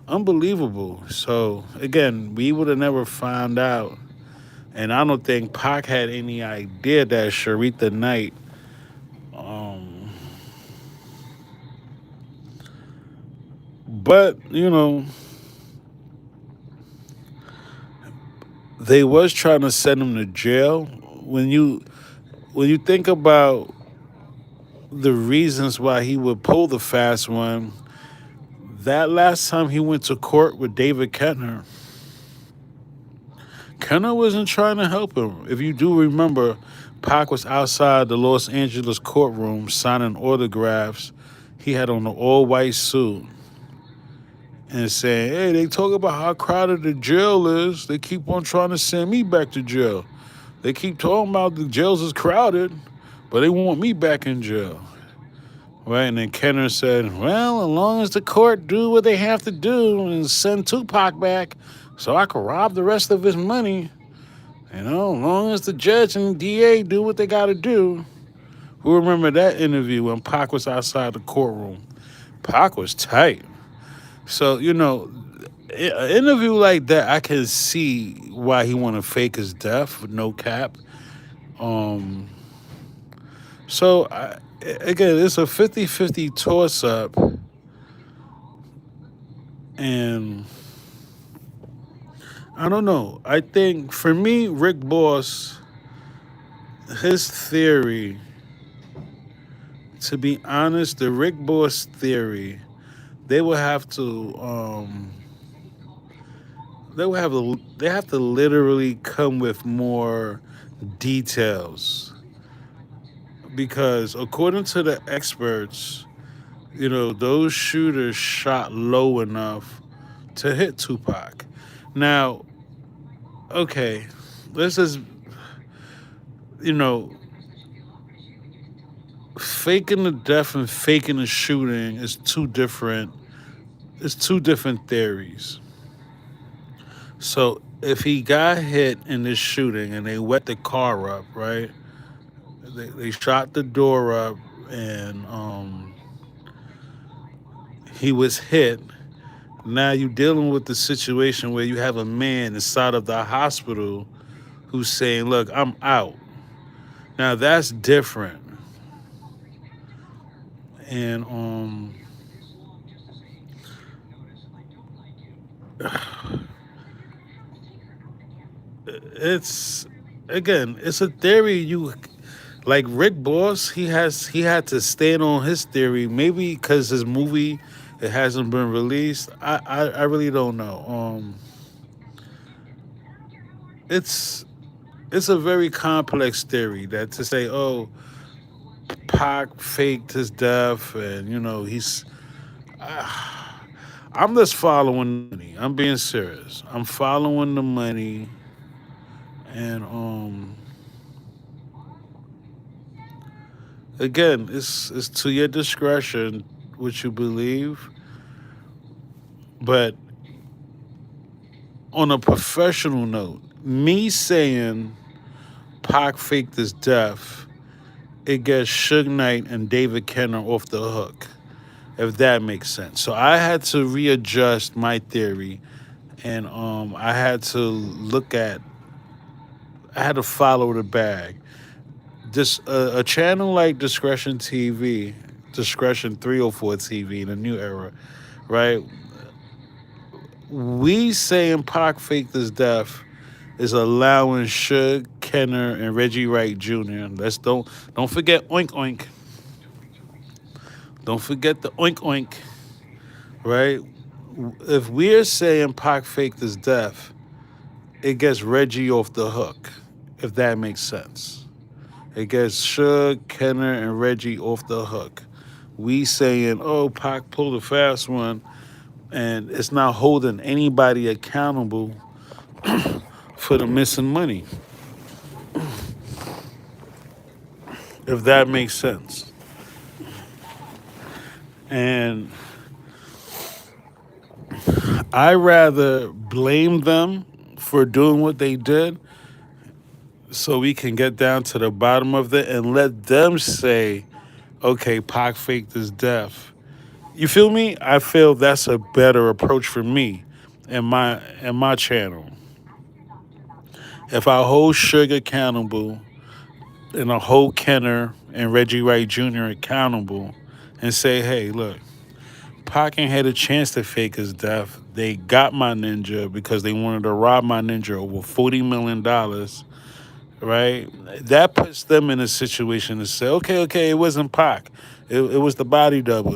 Unbelievable. So again, we would have never found out. And I don't think Pac had any idea that Sharita Knight but they was trying to send him to jail. When you think about the reasons why he would pull the fast one, that last time he went to court with David Kettner, Kettner wasn't trying to help him. If you do remember, Pac was outside the Los Angeles courtroom signing autographs. He had on an all-white suit and saying, hey, they talk about how crowded the jail is. They keep on trying to send me back to jail. They keep talking about the jails is crowded, but they want me back in jail. right? And then Kenner said, well, as long as the court do what they have to do and send Tupac back so I can rob the rest of his money, as long as the judge and DA do what they got to do. Who remember that interview when Pac was outside the courtroom? Pac was tight. So, an interview like that, I can see why he want to fake his death with no cap. Um, again, it's a 50-50 toss up. And I don't know. I think for me, Rick Boss, his theory, to be honest, the Rick Boss theory, they will have to they have to literally come with more details because according to the experts, those shooters shot low enough to hit Tupac. Now, okay, this is, you know, faking the death and faking the shooting is two different. It's two different theories. So if he got hit in this shooting and they wet the car up, right? They shot the door up and he was hit. Now you're dealing with the situation where you have a man inside of the hospital who's saying, "Look, I'm out." Now that's different, and it's again, it's a theory. You like Rick Boss, he had to stand on his theory. Maybe because his movie it hasn't been released. I really don't know. It's it's a very complex theory that to say, oh, Pac faked his death, and he's. I'm just following the money. I'm being serious. I'm following the money, and again, it's to your discretion what you believe, but on a professional note, me saying Pac faked his death, it gets Suge Knight and David Kenner off the hook, if that makes sense. So I had to readjust my theory, and I had to I had to follow the bag. This a channel like Discretion TV, Discretion 304 TV in the new era, right? We saying Pac faked his death is allowing Suge, Kenner, and Reggie Wright Jr. Let's don't forget Oink Oink. Don't forget the Oink Oink, right? If we're saying Pac faked his death, it gets Reggie off the hook, if that makes sense. It gets Suge, Kenner, and Reggie off the hook. We saying, oh, Pac pulled a fast one, and it's not holding anybody accountable for the missing money, if that makes sense. And I rather blame them for doing what they did so we can get down to the bottom of it and let them say, okay, Pac faked his death. You feel me? I feel that's a better approach for me and my channel. If I hold Sugar accountable and I hold Kenner and Reggie Wright Jr. accountable and say, hey, look, Pac ain't had a chance to fake his death. They got my ninja because they wanted to rob my ninja over $40 million, right? That puts them in a situation to say, okay, it wasn't Pac. It was the body double.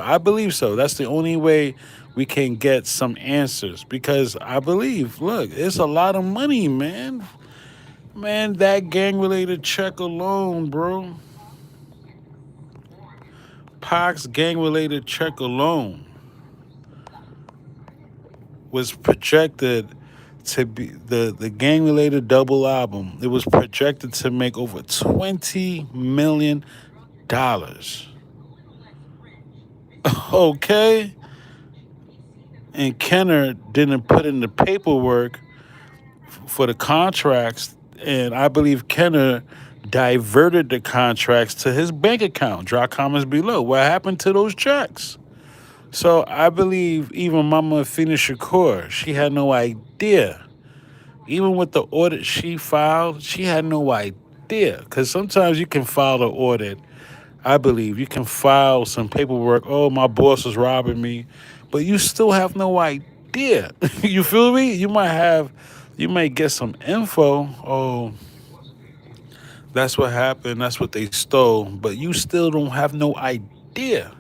I believe so. That's the only way we can get some answers because I believe, look, it's a lot of money, man. Man, that gang-related check alone, bro. Pac's gang-related check alone was projected to be the gang-related double album. It was projected to make over $20 million. Okay, and Kenner didn't put in the paperwork for the contracts, and I believe Kenner diverted the contracts to his bank account. Drop comments below. What happened to those checks? So I believe even Mama Afina Shakur, she had no idea. Even with the audit she filed, she had no idea. Because sometimes you can file the audit. I believe you can file some paperwork. Oh, my boss is robbing me, but you still have no idea. You feel me? You might get some info. Oh, that's what happened. That's what they stole, but you still don't have no idea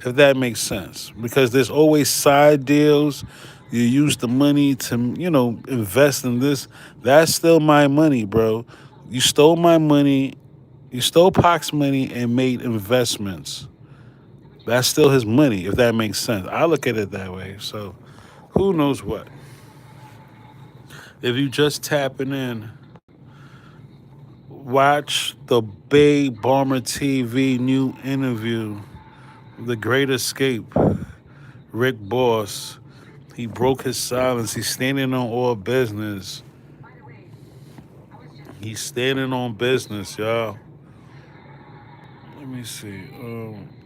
if that makes sense. Because there's always side deals. You use the money to, invest in this. That's still my money, bro. You stole my money. You stole Pac's money and made investments. That's still his money, if that makes sense. I look at it that way. So who knows what? If you just tapping in, watch the Bay Bomber TV new interview, The Great Escape. Rick Boss. He broke his silence. He's standing on all business. He's standing on business, y'all. Let me see.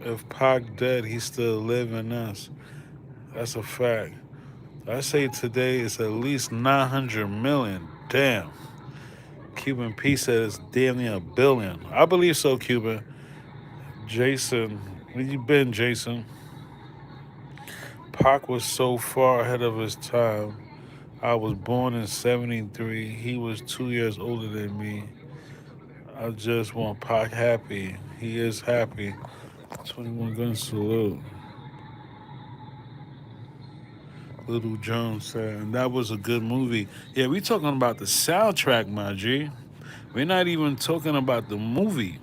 If Pac dead, he still living us. That's a fact. I say today it's at least 900 million. Damn. Cuban P says damn near a billion. I believe so, Cuban. Jason, where you been, Jason? Pac was so far ahead of his time. I was born in 73. He was 2 years older than me. I just want Pac happy. He is happy. 21 gun salute. Little Jones said, and that was a good movie. Yeah, we talking about the soundtrack, my G. We're not even talking about the movie,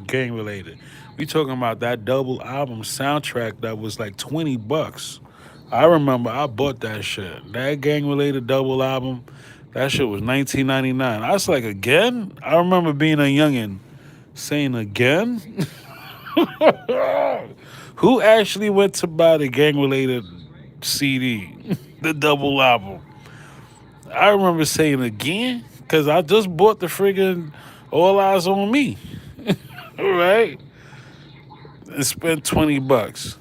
gang related. We talking about that double album soundtrack that was like $20. I remember I bought that shit. That gang related double album, that shit was 19.99. I was like, again? I remember being a youngin' saying again? Who actually went to buy the gang related CD, the double album? I remember saying again because I just bought the friggin' All Eyes on Me, right? And spent $20.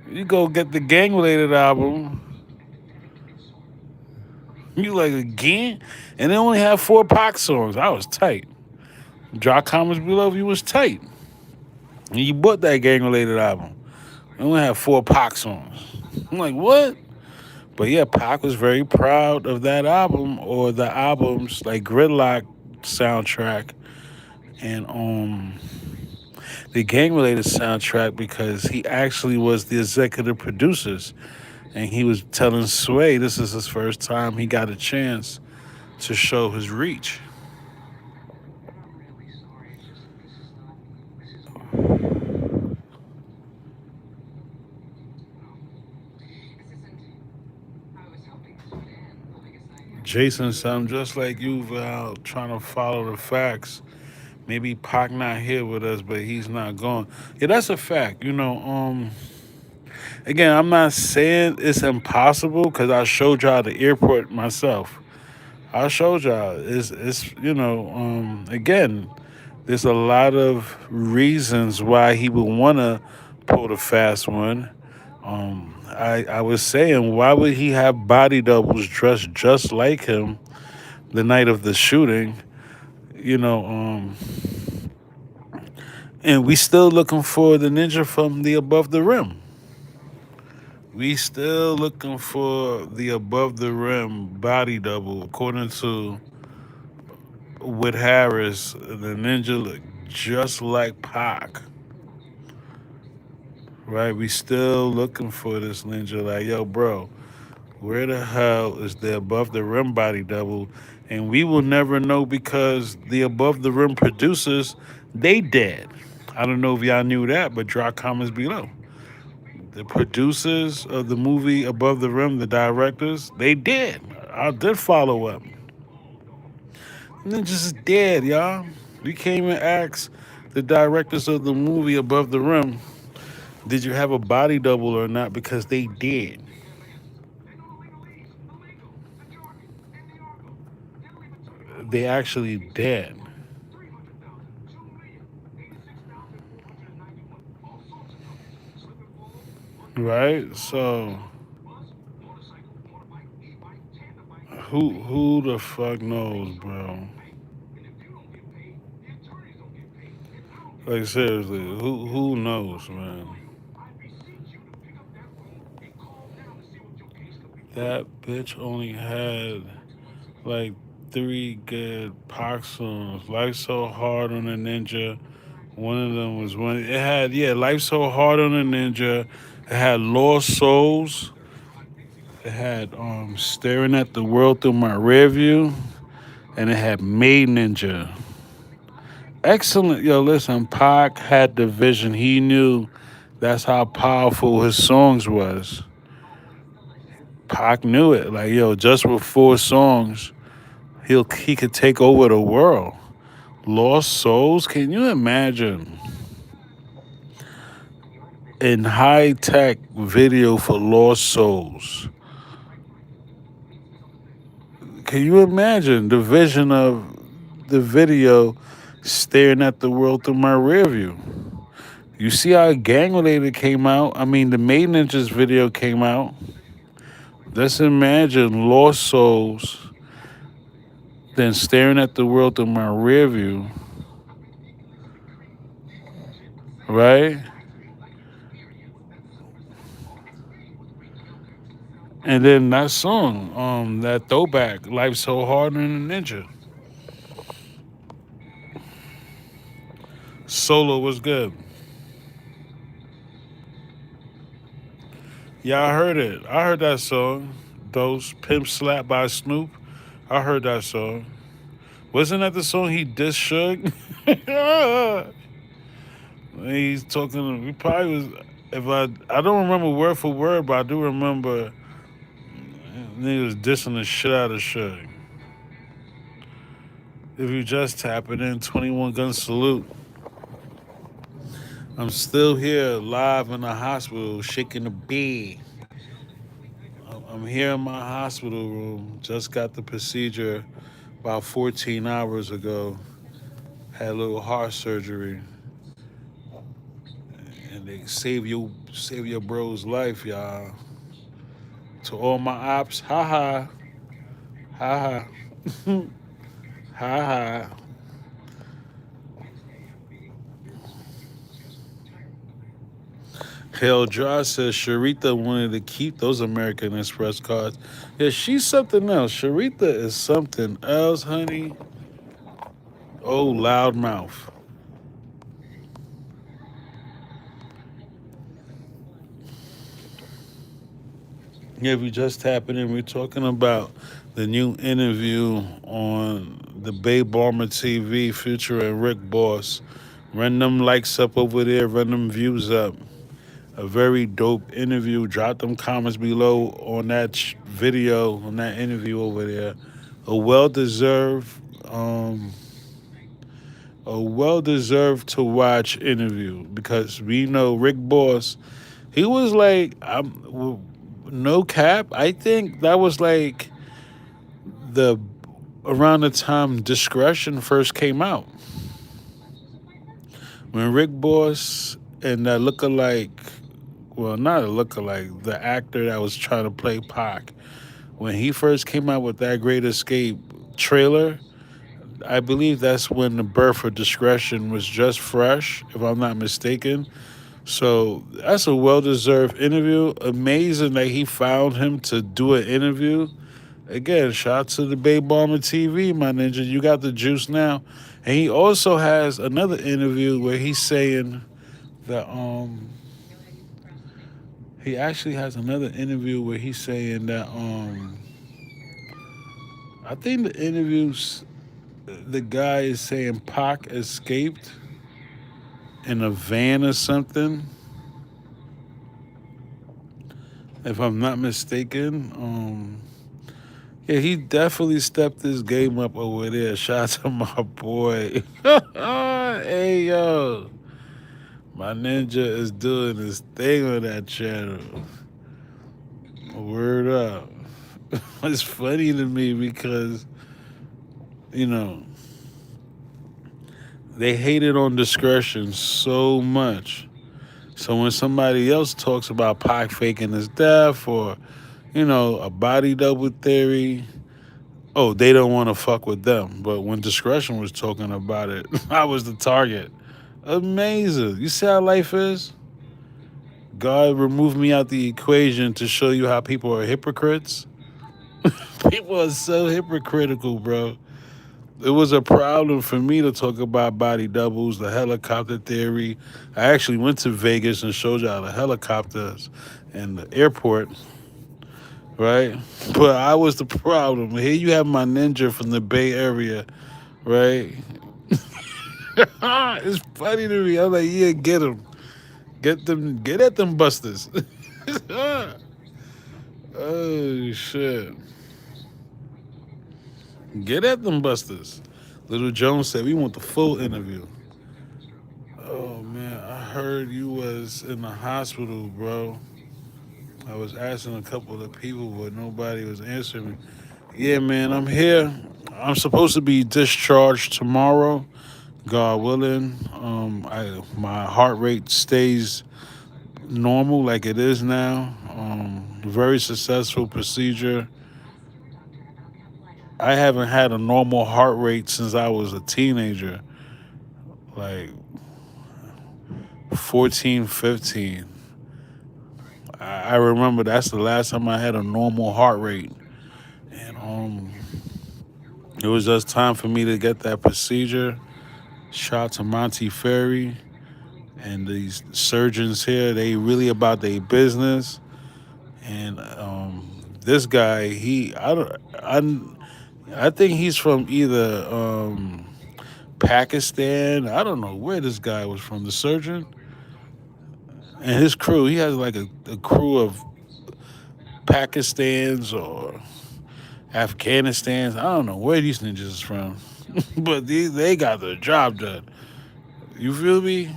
You go get the gang related album. You like again, and they only have 4 Pac songs. I was tight. Drop comments below if you was tight. And you bought that gang related album. They only have 4 Pac songs. I'm like, what? But yeah, Pac was very proud of that album or the albums like Gridlock soundtrack and the gang related soundtrack because he actually was the executive producers and he was telling Sway this is his first time he got a chance to show his reach. Jason sound just like you, Val, trying to follow the facts. Maybe Pac not here with us, but he's not gone. Yeah, that's a fact. Again, I'm not saying it's impossible because I showed y'all the airport myself. I showed y'all. Again, there's a lot of reasons why he would want to pull the fast one. I was saying, why would he have body doubles dressed just like him the night of the shooting? You know, and we still looking for the ninja from the Above the Rim. We still looking for the Above the Rim body double, according to Wood Harris. The ninja look just like Pac, right? We still looking for this ninja. Like, yo, bro, where the hell is the Above the Rim body double? And we will never know because the Above the Rim producers, they dead. I don't know if y'all knew that, but drop comments below. The producers of the movie Above the Rim, the directors, they dead. I did follow up. Ninjas is dead, y'all. We can't even ask the directors of the movie Above the Rim. Did you have a body double or not? Because they did. They actually did. Right? So who the fuck knows, bro? Like seriously, who knows, man? That bitch only had like three good Pac songs. Life So Hard on a Ninja. One of them was one. It had Life So Hard on a Ninja. It had Lost Souls. It had Staring at the World Through My Rearview, and it had Made Ninja. Excellent, yo. Listen, Pac had the vision. He knew that's how powerful his songs was. Pac knew it. Like yo, just with four songs, he could take over the world. Lost Souls. Can you imagine in high tech video for Lost Souls? Can you imagine the vision of the video staring at the world through my rear view? You see how Gang Related came out? I mean, the Made Ninjas video came out. Let's imagine Lost Souls, then staring at the world through my rear view, right? And then that song, that throwback, Life So Hard and a Ninja. Solo was good. Yeah, I heard it. I heard that song. Those Pimp Slap by Snoop. I heard that song. Wasn't that the song he dissed Suge? He's talking. He probably was. If I don't remember word for word, but I do remember he was dissing the shit out of Suge. If you just tap it in, 21 Gun Salute. I'm still here, live in the hospital, shaking the bed. I'm here in my hospital room. Just got the procedure about 14 hours ago. Had a little heart surgery, and they save your bro's life, y'all. To all my ops, ha ha, ha ha. Hell Dry says Sharita wanted to keep those American Express cards. Yeah, she's something else. Sharita is something else, honey. Oh, loudmouth. Yeah, if you just tapping in, we're talking about the new interview on the Bay Barmer TV featuring Rick Boss. Run them likes up over there, run them views up. A very dope interview. Drop them comments below on that video, on that interview over there. A um, well deserved to watch interview because we know Rick Boss. He was like, no cap. I think that was like the around the time Discretion first came out. When Rick Boss and that lookalike, well, not a lookalike, the actor that was trying to play Pac, when he first came out with that Great Escape trailer, I believe that's when the birth of Discretion was just fresh, if I'm not mistaken. So that's a well-deserved interview. Amazing that he found him to do an interview. Again, shout out to the Bay Bomber TV, my ninja. You got the juice now. And he also has another interview where he's saying that he actually has another interview where he's saying that I think the interviews the guy is saying Pac escaped in a van or something. If I'm not mistaken. Yeah, he definitely stepped his game up over there. Shout out to my boy. Hey yo. My ninja is doing his thing on that channel. Word up. It's funny to me because, you know, they hated on discretion so much. So when somebody else talks about Pac faking his death or, a body double theory, oh, they don't want to fuck with them. But when discretion was talking about it, I was the target. Amazing. You see how life is? God removed me out the equation to show you how people are hypocrites. People are so hypocritical, bro. It was a problem for me to talk about body doubles, the helicopter theory. I actually went to Vegas and showed y'all the helicopters and the airport, right? But I was the problem. Here you have my ninja from the Bay Area, right? It's funny to me. I'm like, yeah, get them. Get them, get at them busters. Oh, shit. Get at them busters. Little Jones said, we want the full interview. Oh man, I heard you was in the hospital, bro. I was asking a couple of people, but nobody was answering me. Yeah, man, I'm here. I'm supposed to be discharged tomorrow, God willing. My heart rate stays normal like it is now. Very successful procedure. I haven't had a normal heart rate since I was a teenager, like 14, 15. I remember that's the last time I had a normal heart rate. And it was just time for me to get that procedure. Shout out to Monty Ferry and these surgeons here. They really about their business. And this guy, I think he's from either Pakistan. I don't know where this guy was from. The surgeon and his crew. He has like a crew of Pakistans or Afghanistan's. I don't know where these ninjas is from, but they got the job done. You feel me?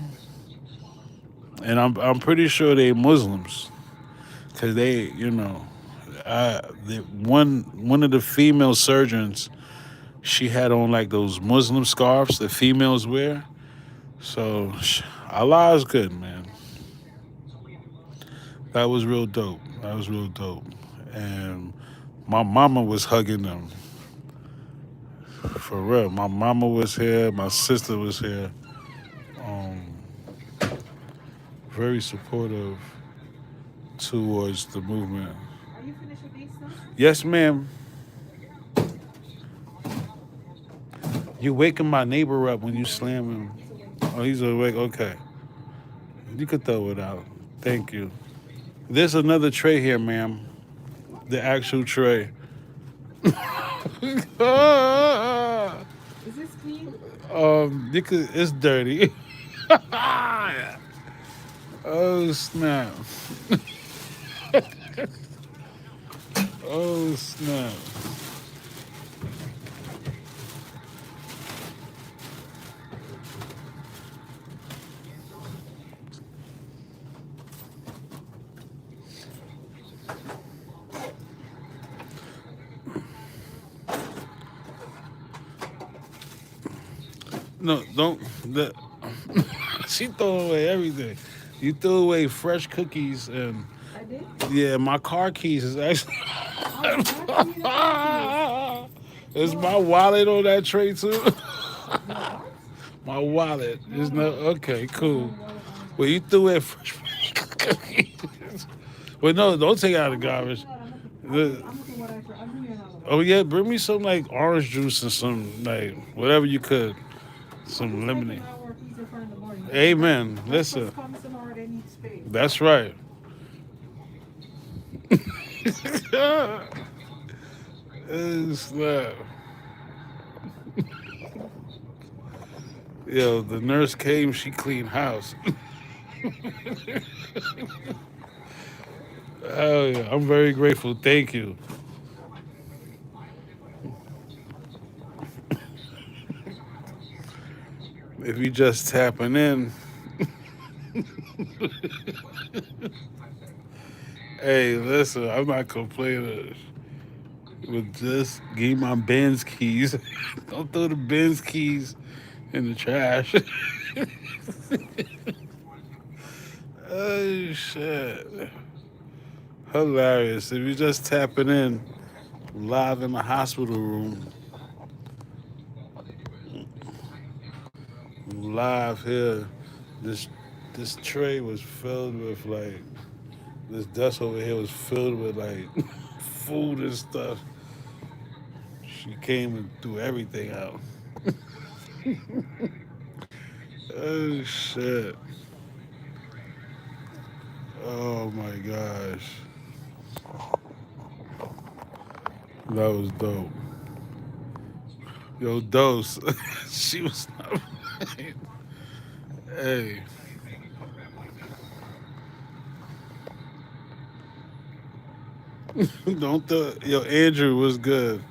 And I'm pretty sure they Muslims, cause they one of the female surgeons, she had on like those Muslim scarves that females wear. So Allah is good, man. That was real dope. That was real dope. And my mama was hugging them. For real. My mama was here. My sister was here. Um, Very supportive towards the movement. Yes, ma'am. You waking my neighbor up when you slam him. Oh, he's awake. Okay. You could throw it out. Thank you. There's another tray here, ma'am. The actual tray. It's dirty. Oh snap! Oh snap! No, don't. She threw away everything. You threw away fresh cookies and yeah, my car keys is actually. Is my wallet on that tray too? My wallet is not okay. Cool. Well, you threw away fresh cookies. Well, no, don't take it out of the garbage. The- oh yeah, bring me some like orange juice and some like whatever you could, some lemonade. Amen. Listen, that's right. It's, yo, the nurse came, she cleaned house. Oh yeah, I'm very grateful. Thank you. If you just tapping in, Hey, listen, I'm not complaining. But just give me my Benz keys. Don't throw the Benz keys in the trash. Oh shit. Hilarious. If you're just tapping in live in the hospital room, live here, this this tray was filled with like this desk over here was filled with like food and stuff. She came and threw everything out. Oh shit. Oh my gosh. That was dope. Yo, Dose. She was not right. Hey. Don't yo, Andrew was good.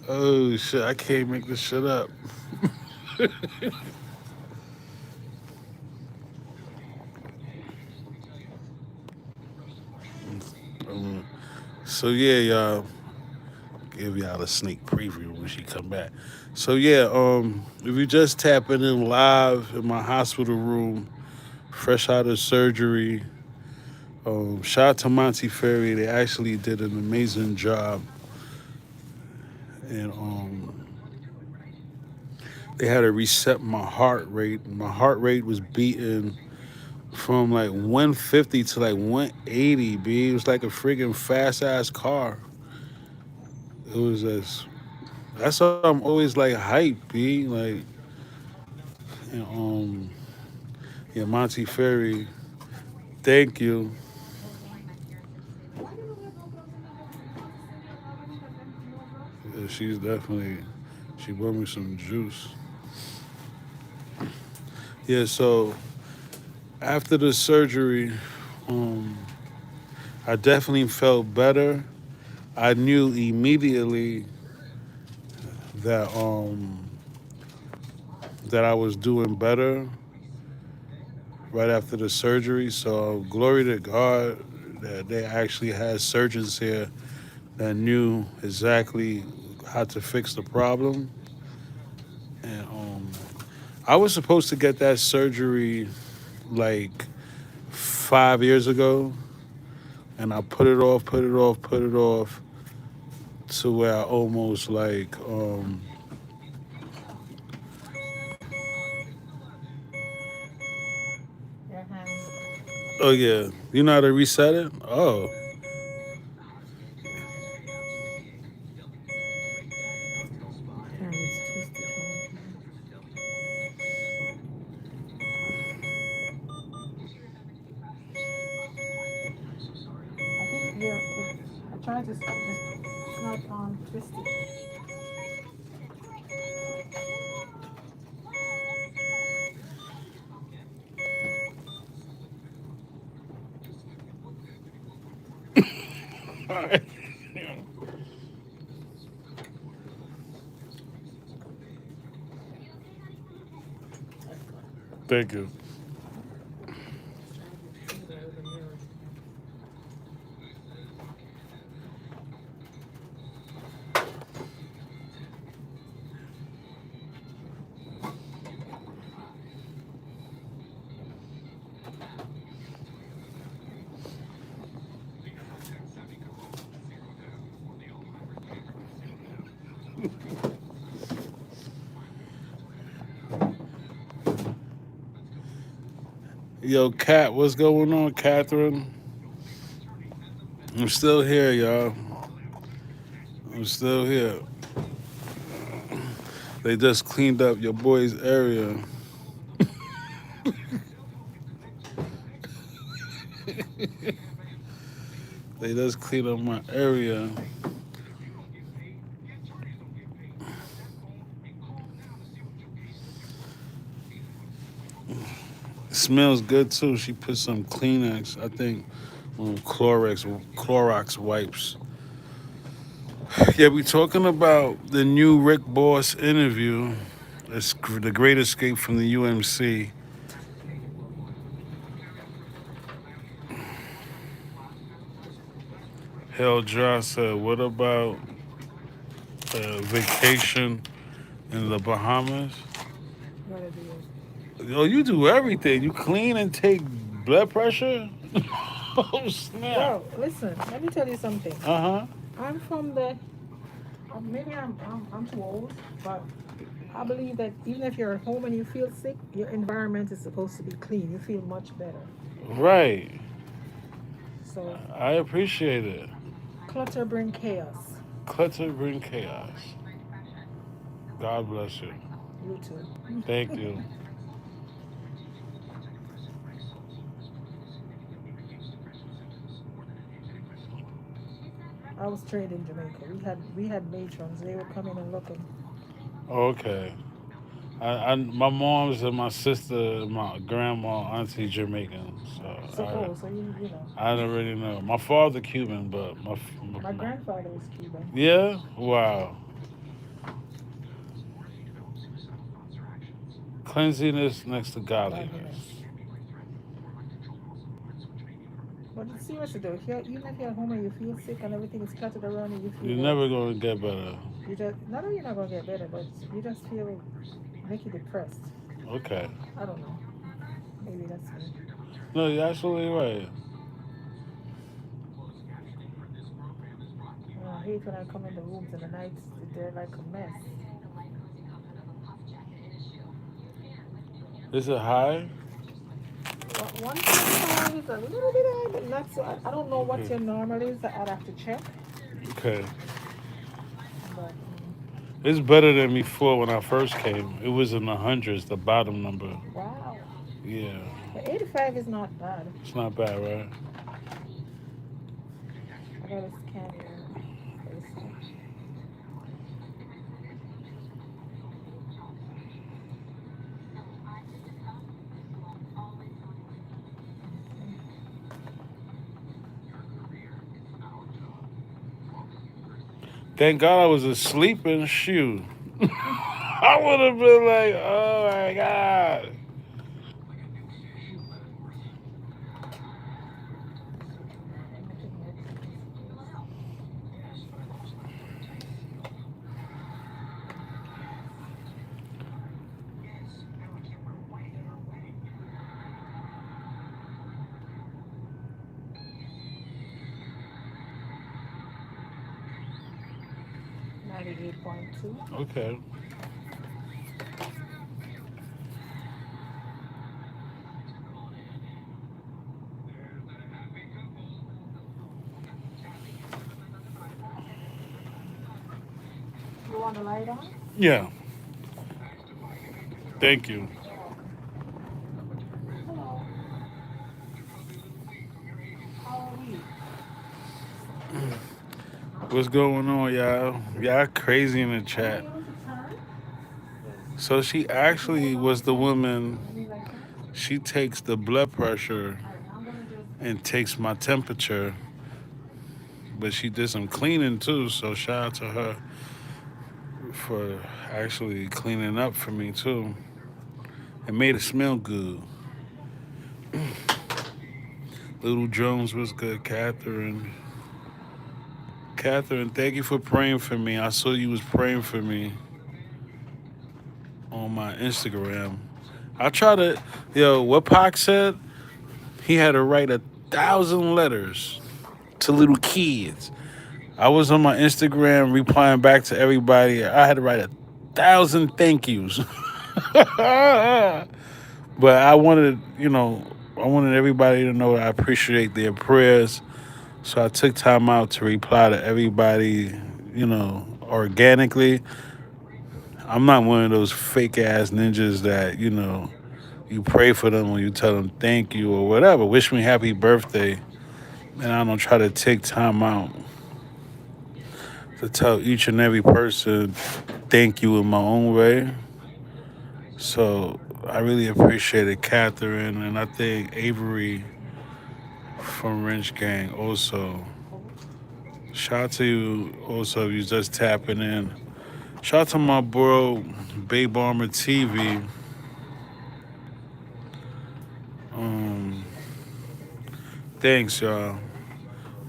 Oh shit, I can't make this shit up. Um, so yeah, y'all give y'all a sneak preview when she come back. So yeah, if you just tapping in live in my hospital room, fresh out of surgery, shout out to Monty Ferry. They actually did an amazing job, and they had to reset my heart rate. My heart rate was beating from like 150 to like 180. B, it was like a friggin' fast ass car. It was as that's why I'm always like hype, B. Like, and, yeah, Monty Ferry. Thank you. Yeah, she's definitely she brought me some juice. Yeah, so after the surgery, um, I definitely felt better. I knew immediately that that I was doing better right after the surgery. So glory to God that they actually had surgeons here that knew exactly how to fix the problem. And I was supposed to get that surgery like 5 years ago, and I put it off, put it off, put it off to where I almost like oh yeah, you know how to reset it? Oh, thank you. Yo, Kat, what's going on, Catherine? I'm still here, y'all. I'm still here. They just cleaned up your boy's area. They just cleaned up my area. It smells good too. She put some Kleenex, I think, Clorox wipes. Yeah, we talking about the new Rick Boss interview. It's the Great Escape from the UMC. Hell John said, what about vacation in the Bahamas? Gotta do it. Yo, you do everything. You clean and take blood pressure? Oh, snap. Well, listen, let me tell you something. Uh huh. I'm from the, maybe I'm too old, but I believe that even if you're at home and you feel sick, your environment is supposed to be clean. You feel much better. Right. So, I appreciate it. clutter bring chaos. Clutter bring chaos. God bless you. You too. Thank you. I was trained in Jamaica. We had matrons. They would come in and look and Okay. My mom's and my sister, my grandma, auntie Jamaican. So so oh, so you know. I don't really know. My father Cuban, but My grandfather was Cuban. yeah. Wow. Cleanliness next to godliness. Godliness. But seriously though, if you're, even if you're at home and you feel sick and everything is cluttered around and you You're feel never gonna get better. you just not only you're not gonna get better, but you just feel make you depressed. Okay. I don't know. Maybe that's me. No, you're absolutely right. I hate when I come in the rooms in the night, they're like a mess. Is it high? 125 is a little bit high, but not so. I don't know what Okay. your normal is. I'd have to check. Okay. But It's better than before when I first came. It was in the hundreds, the bottom number. wow. Yeah. But 85 is not bad. It's not bad, right? I gotta scan your face. 'Thank God I was asleep in shoe. I would have been like, oh my God. 98.2. Okay. You want the light on? Yeah. Thank you. You're welcome. Hello. How are we? What's going on, y'all? Y'all crazy in the Are you chat. able to turn? So she If you actually hold on was a the second, woman. let me like that. She takes the blood pressure All right, I'm gonna just. and takes my temperature, but she did some cleaning too. So shout out to her for actually cleaning up for me too. It made it smell good. Little Jones was good. Catherine. Catherine, thank you for praying for me. I saw you was praying for me on my Instagram. I try to, what Pac said, he had to write 1,000 letters to little kids. I was on my Instagram replying back to everybody. I had to write 1,000 thank yous. But I wanted everybody to know I appreciate their prayers. So I took time out to reply to everybody, organically. I'm not one of those fake ass ninjas that, you pray for them or you tell them thank you or whatever. Wish me happy birthday. And I don't try to take time out to tell each and every person thank you in my own way. So I really appreciated Catherine and I think Avery from Wrench Gang also. Shout out to you also if you just tapping in. Shout out to my bro, Babe Armor TV. Um, thanks, y'all.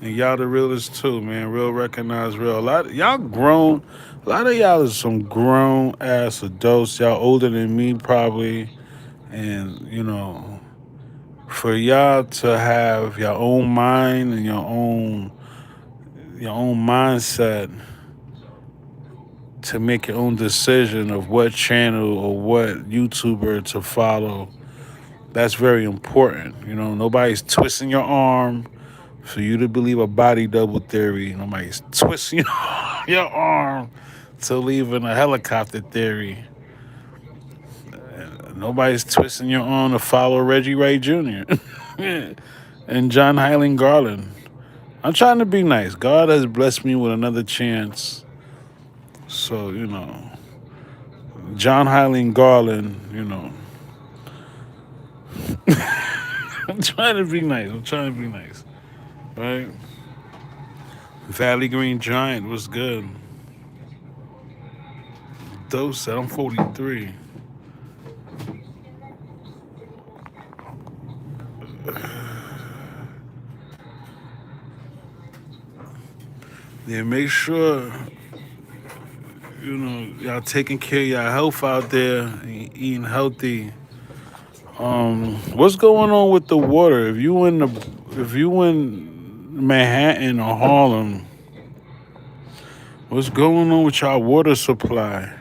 And y'all the realest too, man. Real recognize real. A lot y'all grown. A lot of y'all is some grown ass adults. Y'all older than me probably. And for y'all to have your own mind and your own mindset to make your own decision of what channel or what YouTuber to follow, that's very important. Nobody's twisting your arm for you to believe a body double theory. Nobody's twisting your arm to believe in a helicopter theory. Nobody's twisting your arm to follow Reggie Ray Jr. and John Highland Garland. I'm trying to be nice. God has blessed me with another chance. So, John Highland Garland, I'm trying to be nice. I'm trying to be nice. Right? Valley Green Giant was good. Dose said I'm 43. Yeah, make sure, y'all taking care of y'all health out there and eating healthy. What's going on with the water? If you in Manhattan or Harlem, what's going on with y'all water supply?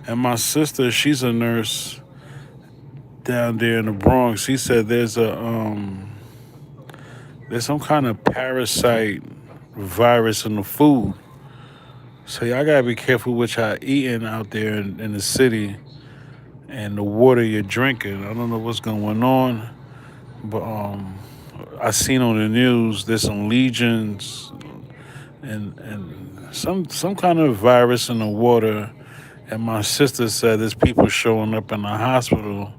And my sister, she's a nurse down there in the Bronx. She said there's some kind of parasite virus in the food. So y'all gotta be careful what y'all eating out there in the city and the water you're drinking. I don't know what's going on, but I seen on the news there's some legions and some kind of virus in the water. And my sister said there's people showing up in the hospital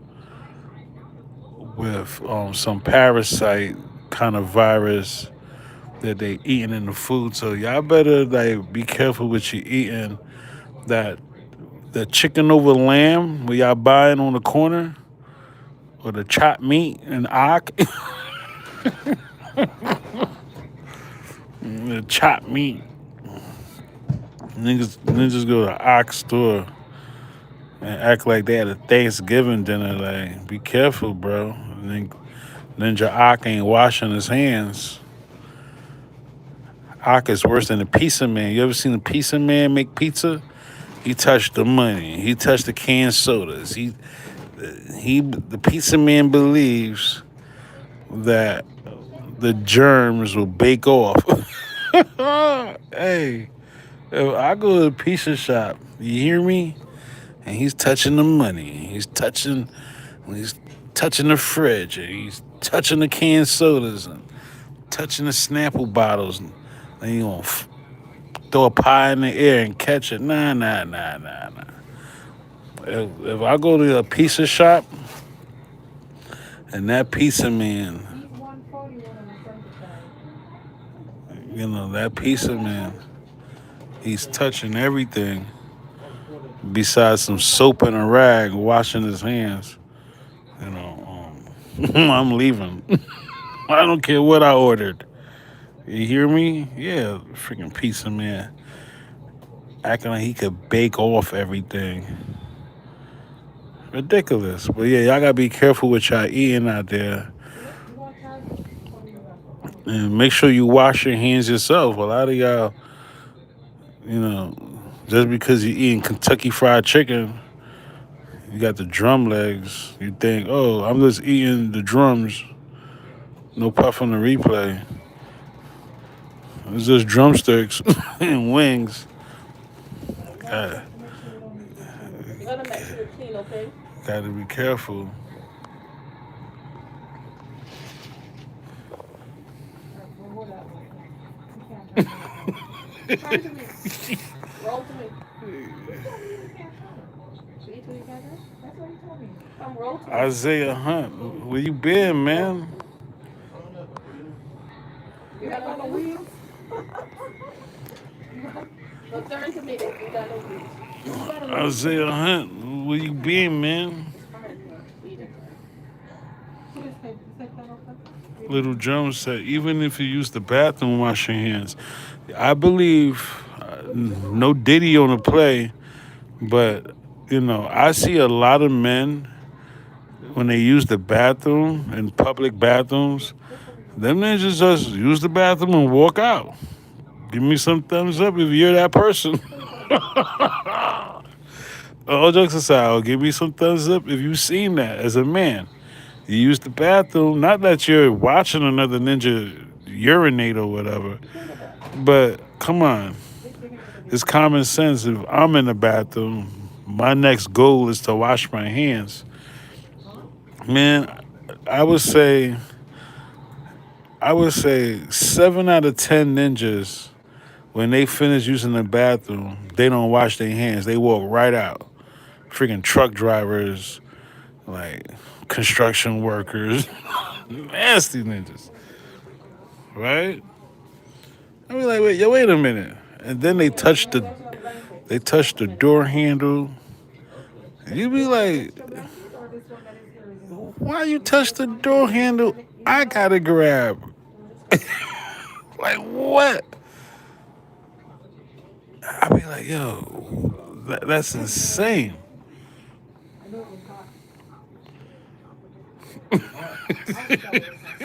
with some parasite kind of virus that they eating in the food. So y'all better like be careful what you eating. That the chicken over lamb where y'all buying on the corner, or the chopped meat and ox, the chopped meat. Niggas go to the ox store and act like they had a Thanksgiving dinner. Like, be careful, bro. Ninja Ock ain't washing his hands. Ock is worse than a pizza man. You ever seen a pizza man make pizza? He touched the money. He touched the canned sodas. The pizza man believes that the germs will bake off. Hey, if I go to a pizza shop, you hear me? And he's touching the money. He's touching the fridge. And he's touching the canned sodas and touching the Snapple bottles. And then you gonna throw a pie in the air and catch it. Nah, nah, nah, nah, nah. If I go to a pizza shop and that pizza man, He's 141 on the center side. that pizza man, he's touching everything besides some soap and a rag, washing his hands. I'm leaving. I don't care what I ordered. You hear me? Yeah, freaking pizza man acting like he could bake off everything. Ridiculous. But yeah, y'all gotta be careful what y'all eating out there. You want to charge me? Or you got for me? And make sure you wash your hands yourself. A lot of y'all, you know, just because you're eating Kentucky Fried Chicken, you got the drum legs. You think, oh, I'm just eating the drums. No puff on the replay. It's just drumsticks and wings. You gotta God, check to make sure you don't need this one. gotta be careful. All right, we'll go that way. You can't turn that way. Turn to me. You told me you can't turn. That's what you told me. Isaiah Hunt, where you been, man? You have on the wheels? No, 30 minutes. You gotta wait. You gotta wait. Isaiah Hunt, where you been, man? It's hard, man. Waiting. Put his head down off that. Little Jones said, even if you use the bathroom, wash your hands. I believe no Diddy on the play, but I see a lot of men when they use the bathroom in public bathrooms. Them niggas just use the bathroom and walk out. Give me some thumbs up if you're that person. Put his head down. All jokes aside, give me some thumbs up if you've seen that as a man. You use the bathroom, not that you're watching another ninja urinate or whatever, Take it back. but come on. Lift your hand up It's again. common sense. If I'm in the bathroom, my next goal is to wash my hands. Huh? Man, I would say I would say 7 out of 10 ninjas when they finish using the bathroom, they don't wash their hands. They walk right out. Freaking truck drivers, like construction workers, nasty ninjas, right? I be like, wait, yo, wait a minute. And then they Yeah, you touch gotta the let your blanket. they touch the door handle. You You be want an like, extra blanket or this one that is here is enough? why you You want touch this the one? door handle? You need I more? gotta grab. You want this one? Like what? I be like, yo, that's insane. I know it was hot. I wish I was hot.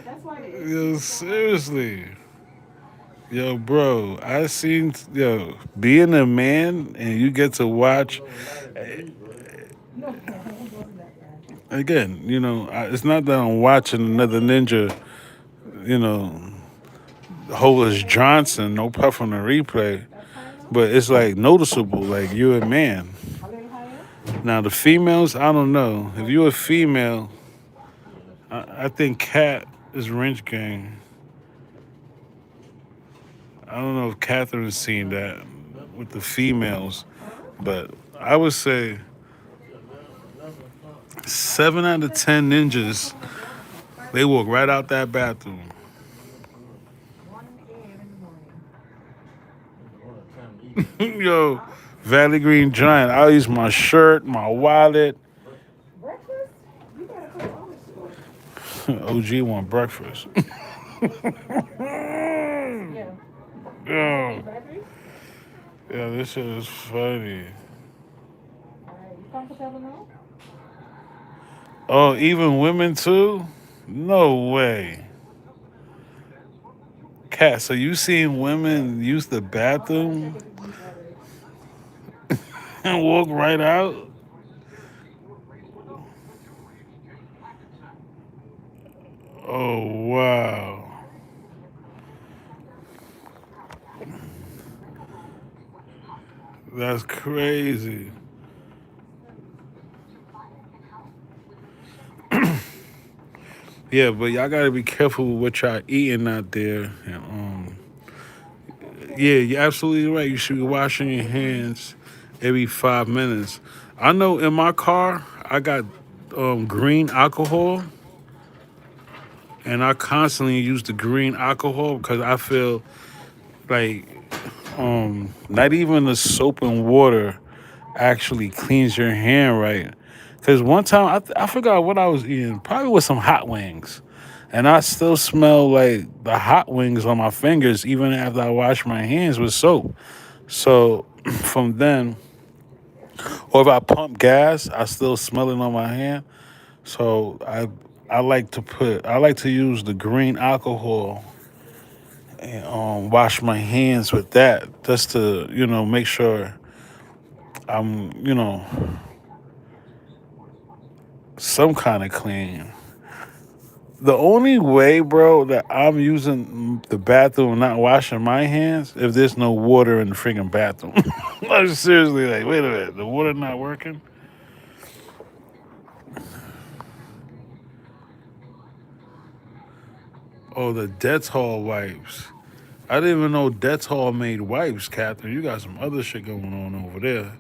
That's why the AC Yo, is so hot. seriously. Yo, bro, I seen being a man and you get to watch No, it wasn't that bad. again. It's not that I'm watching another ninja. You know, Hollis Johnson, no puff on the replay, That's high enough? but it's like noticeable. Like you're a man. A little higher? Now the females, I don't know. If you're a female, I think Cat is wrench gang. I don't know if Catherine's seen that with the females, Huh? but I would say 7 out of 10 ninjas, Couple of water. they walk right out that bathroom. 1 a.m. in the morning. Yo, Huh? Valley Green Giant, I'll use my shirt, my wallet. Breakfast? You got a couple hours to go. OG want breakfast. Yeah. Okay, Yo, battery? yeah, this shit is funny. Alright, you comfortable now? Oh, even women too? No way. Cat, so you seen women use the I gotta check bathroom if it needs battery. and walk right out? Oh, wow. That's crazy. Yeah, but y'all gotta be careful with what y'all eating out there. And, yeah, you're absolutely right. You should be washing your hands every 5 minutes. I know in my car, I got green alcohol, and I constantly use the green alcohol because I feel like not even the soap and water actually cleans your hand right. Because one time I forgot what I was eating, probably with some hot wings. And I still smell like the hot wings on my fingers even after I wash my hands with soap. So from then, or if I pump gas, I still smell it on my hand. So I like to use the green alcohol and wash my hands with that just to make sure I'm some kind of clean. The only way, bro, that I'm using the bathroom and not washing my hands if there's no water in the freaking bathroom. I'm seriously like, wait a minute, the water not working? Oh, the Dettol wipes. I didn't even know Dettol made wipes, Catherine. You got some other shit going on over there.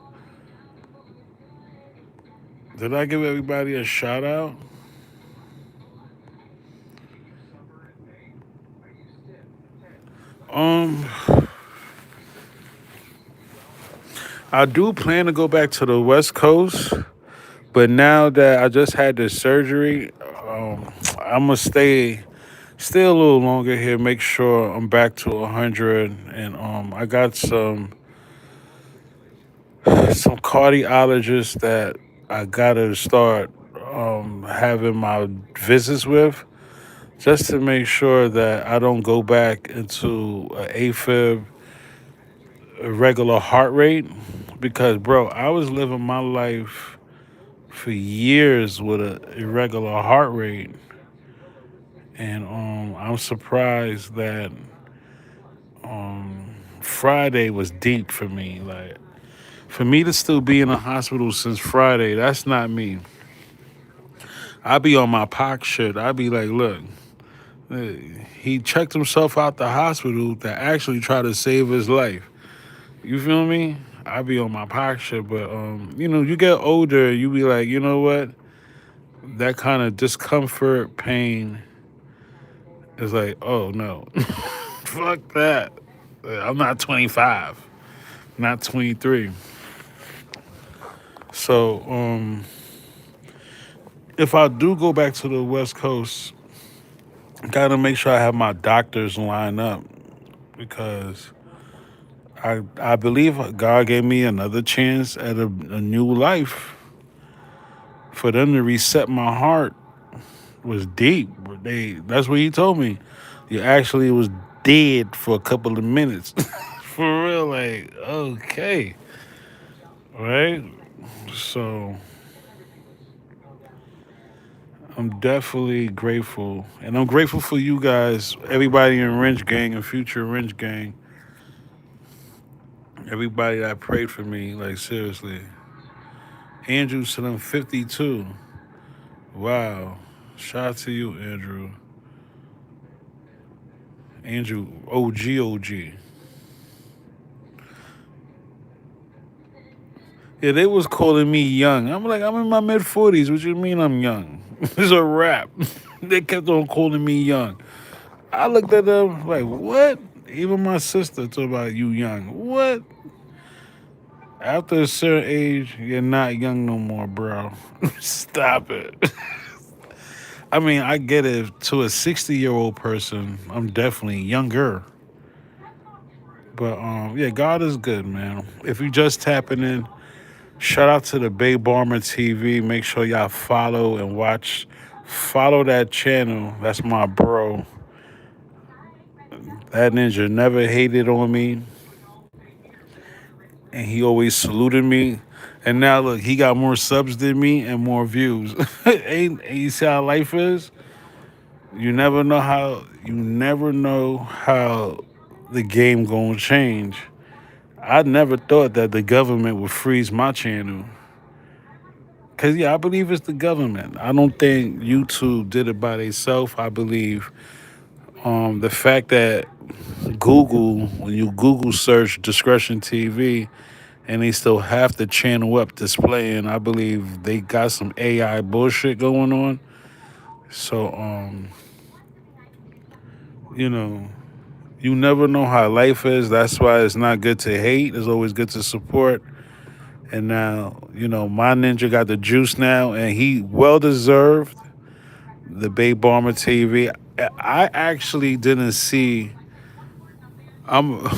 Did I give everybody a shout out? Um, I do plan to go back to the West Coast, but now that I just had this surgery, I'm gonna stay a little longer here. Make sure I'm back to 100, and I got some cardiologists that I gotta start having my visits with, just to make sure that I don't go back into a AFib, irregular heart rate. Because, bro, I was living my life for years with an irregular heart rate, and I'm surprised that Friday was deep for me. Like, for me to still be in the hospital since Friday, that's not me. I be on my Pac shit. I be like, look, eh, he checked himself out the hospital to actually try to save his life. You feel me? I be on my Pac shit, but you get older, you be like, you know what? That kind of discomfort, pain is like, oh no, fuck that. I'm not 25, not 23. So if I do go back to the West Coast, gotta make sure I have my doctors lined up because I believe God gave me another chance at a new life. For them to reset my heart was deep. That's what he told me. You actually was dead for a couple of minutes. For real, like, okay. Right? So I'm definitely grateful. And I'm grateful for you guys, everybody in Wrench Gang and future Wrench Gang. Everybody that prayed for me, like seriously. Andrew said I'm 52. Wow. Shout out to you, Andrew. Andrew, OG, OG. Yeah, they was calling me young. I'm like, I'm in my mid 40s. What you mean I'm young? It's a rap. They kept on calling me young. I looked at them like, what? Even my sister talked about you young. What? After a certain age, you're not young no more, bro. Stop it. I mean, I get it. To a 60-year-old person, I'm definitely younger. But yeah, God is good, man. If you just tapping in, shout out to the Bay Barmer TV. Make sure y'all follow and watch. Follow that channel. That's my bro. That ninja never hated on me, and he always saluted me. And now look, he got more subs than me and more views. Ain't you see how life is? You never know how the game gonna change. I never thought that the government would freeze my channel. Cause yeah, I believe it's the government. I don't think YouTube did it by themselves. I believe the fact that Google, when you Google search discretion TV, and they still have the channel up displaying, I believe they got some AI bullshit going on. So you know, you never know how life is. That's why it's not good to hate. It's always good to support. And now, my ninja got the juice now, and he well deserved the Bay Bomber TV. I actually didn't see. I'm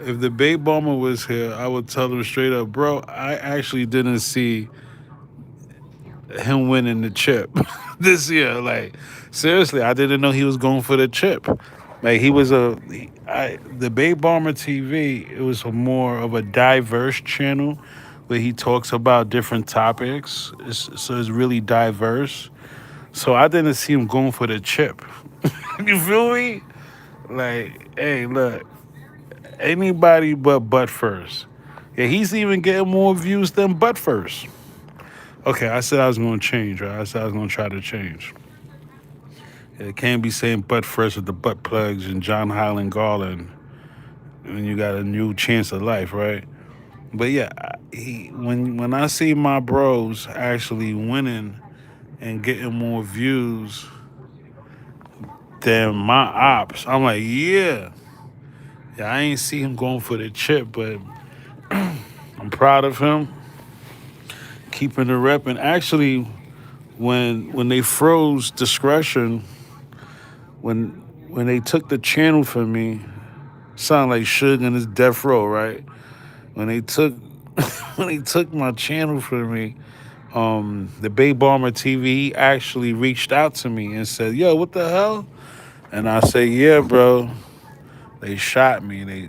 if the Bay Bomber was here, I would tell him straight up, bro. I actually didn't see him winning the chip this year. Like seriously, I didn't know he was going for the chip. Like he was the Bay Bomber TV. It was more of a diverse channel where he talks about different topics. So it's really diverse. So I didn't see him going for the chip. You feel me? Like, hey, look, anybody but first. Yeah, he's even getting more views than but first. Okay, I said I was gonna change, right? I said I was gonna try to change. Yeah, it can't be saying butt first with the butt plugs and John Highland Garland when you got a new chance of life, right? But yeah, when I see my bros actually winning and getting more views than my ops, I'm like, yeah. Yeah, I ain't see him going for the chip, but I'm proud of him, keeping the rep. And actually, when they froze discretion, when when they took the channel from me, sound like Suge in his death row, right? When they took when they took my channel from me, the Bay Bomber TV actually reached out to me and said, "Yo, what the hell?" And I say, "Yeah, bro, they shot me.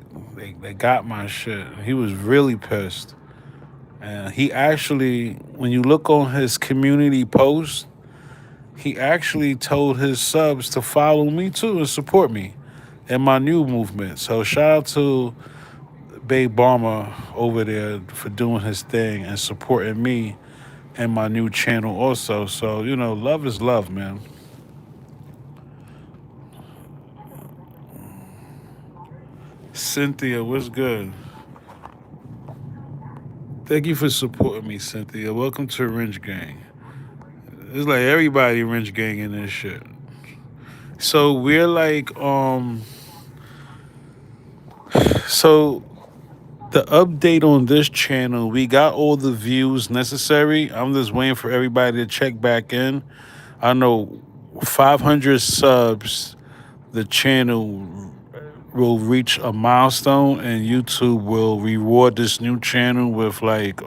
They got my shit." He was really pissed. And he actually, when you look on his community post, he actually told his subs to follow me too and support me in my new movement. So shout out to Bay Barma over there for doing his thing and supporting me and my new channel also. So, love is love, man. Cynthia, what's good? Thank you for supporting me, Cynthia. Welcome to Wrench Gang. It's like everybody Wrench Gang in this shit. So we're like, so the update on this channel, we got all the views necessary. I'm just waiting for everybody to check back in. I know 500 subs, the channel will reach a milestone, and YouTube will reward this new channel with like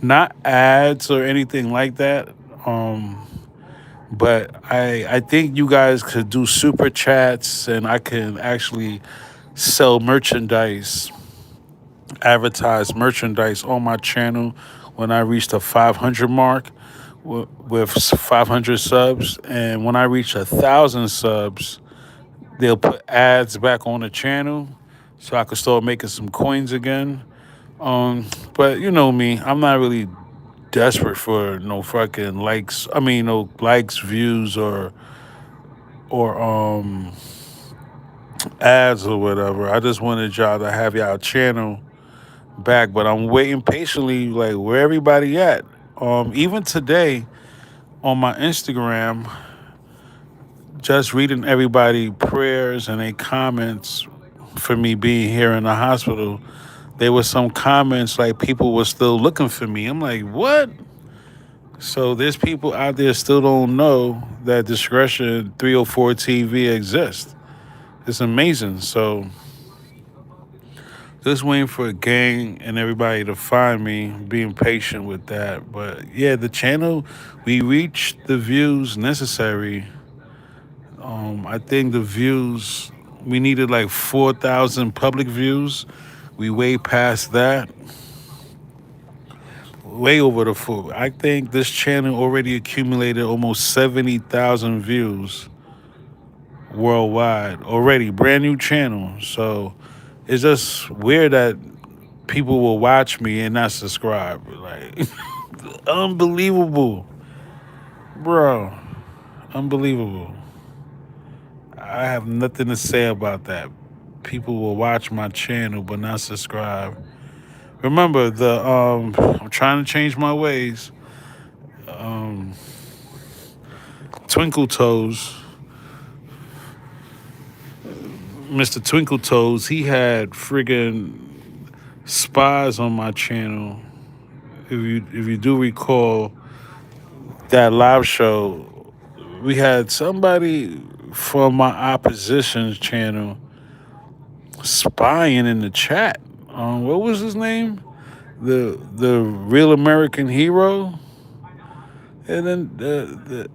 not ads or anything like that. Um but I think you guys could do super chats, and I can actually sell merchandise, advertise merchandise on my channel when I reach the 500 mark with 500 subs. And when I reach 1,000 subs, they'll put ads back on the channel so I can start making some coins again. But you know me, I'm not really desperate for no fucking likes. I mean, no likes, views, or ads or whatever. I just wanted y'all to have y'all channel back, but I'm waiting patiently, like where everybody at. Even today on my Instagram, just reading everybody prayers and they comments for me being here in the hospital. There was some comments like people were still looking for me. I'm like, what? So there's people out there still don't know that Discretion 304 TV exists. It's amazing. So just waiting for a gang and everybody to find me, being patient with that. But yeah, the channel, we reached the views necessary. I think the views, we needed like 4,000 public views. We way past that, way over the full. I think this channel already accumulated almost 70,000 views worldwide already, brand new channel. So it's just weird that people will watch me and not subscribe. Like, unbelievable, bro. Unbelievable. I have nothing to say about that. People will watch my channel but not subscribe. Remember I'm trying to change my ways. Twinkle Toes, Mr. Twinkle Toes, he had friggin' spies on my channel. If you do recall that live show, we had somebody from my opposition's channel spying in the chat. What was his name? The real American hero, and then the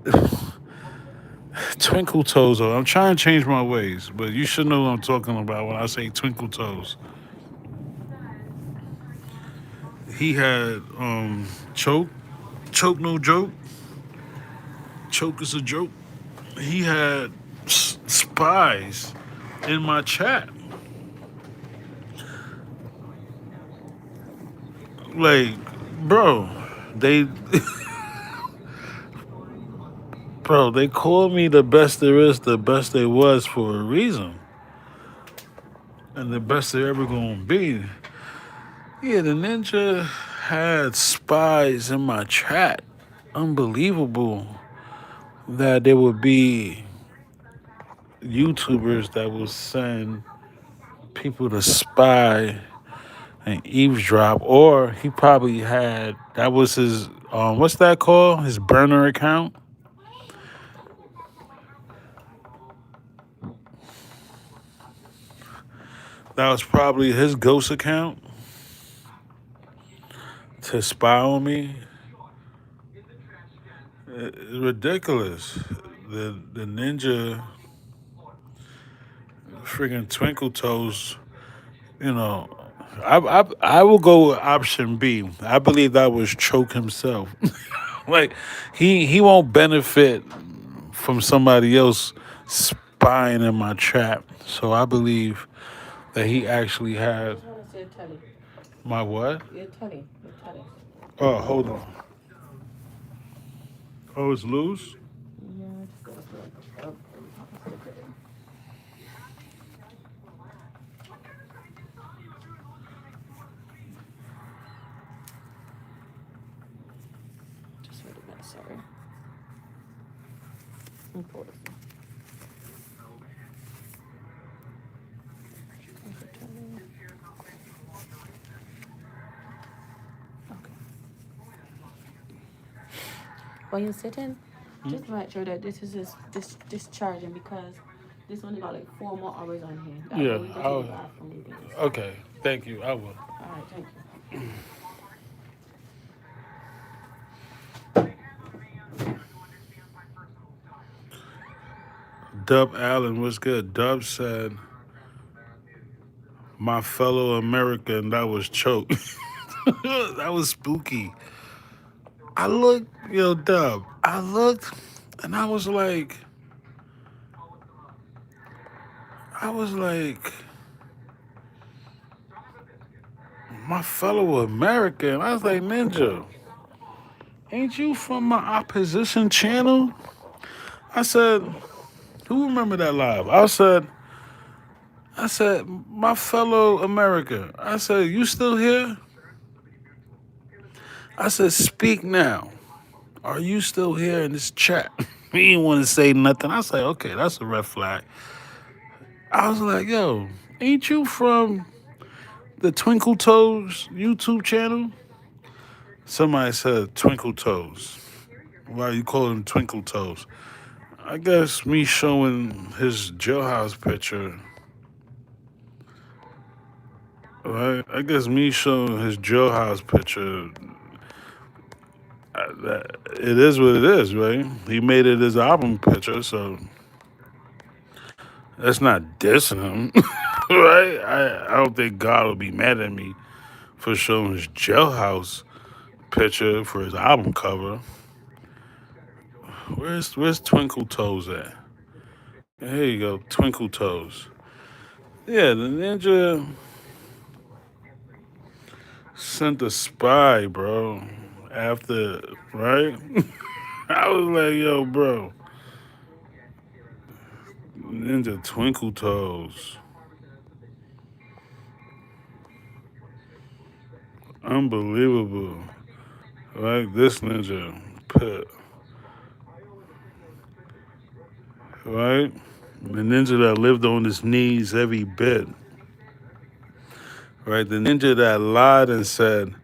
Twinkle Toes. I'm trying to change my ways, but you should know what I'm talking about when I say Twinkle Toes. He had choke no joke, choke is a joke. He had spies in my chat. Like, bro, they bro, they called me the best there is, the best there was for a reason. And the best they're ever gonna be. Yeah, the ninja had spies in my chat. Unbelievable that there would be YouTubers that will send people to spy and eavesdrop, or he probably had that was his what's that called? His burner account. That was probably his ghost account to spy on me. It's ridiculous. The ninja, freaking Twinkle Toes. You know, I will go with option B. I believe that was Choke himself. Like he won't benefit from somebody else spying in my trap. So I believe that he actually had Just want to say telly. my what? Your telly. Your telly. Oh, hold on. Oh, it's loose. Yeah, just gotta put a sticker in. Just wait a minute, sorry. Let me pull this in. There's your telly. Okay. While you're sitting, just make sure that this charging because this only got like 4 more hours on here. That way Yeah. you go to the bathroom, you can just. Okay. Thank you. I will. All right, thank you. Dub Allen was good. Dub said, "My fellow American." That was Choke. That was spooky. I looked, yo, Dub. I looked, and I was like, my fellow American. I was like, Ninja, ain't you from my opposition channel? I said, who remember that live? I said, my fellow American. I said, you still here? I said, speak now. Are you still here in this chat? He didn't want to say nothing. I said, okay, that's a red flag. I was like, yo, ain't you from the Twinkle Toes YouTube channel? Somebody said Twinkle Toes. Why you call him Twinkle Toes? I guess me showing his jailhouse picture, right? I guess me showing his jailhouse picture, it is what it is, right? He made it his album picture, so that's not dissing him, right? I don't think God will be mad at me for showing his jailhouse picture for his album cover. Where's Twinkle Toes at? Here you go, Twinkle Toes. Yeah, the ninja sent a spy, bro. After, right? I was like, yo, bro, Ninja Twinkle Toes. Unbelievable. Like this ninja pit, right? The ninja that lived on his knees every bit, right? The ninja that lied and said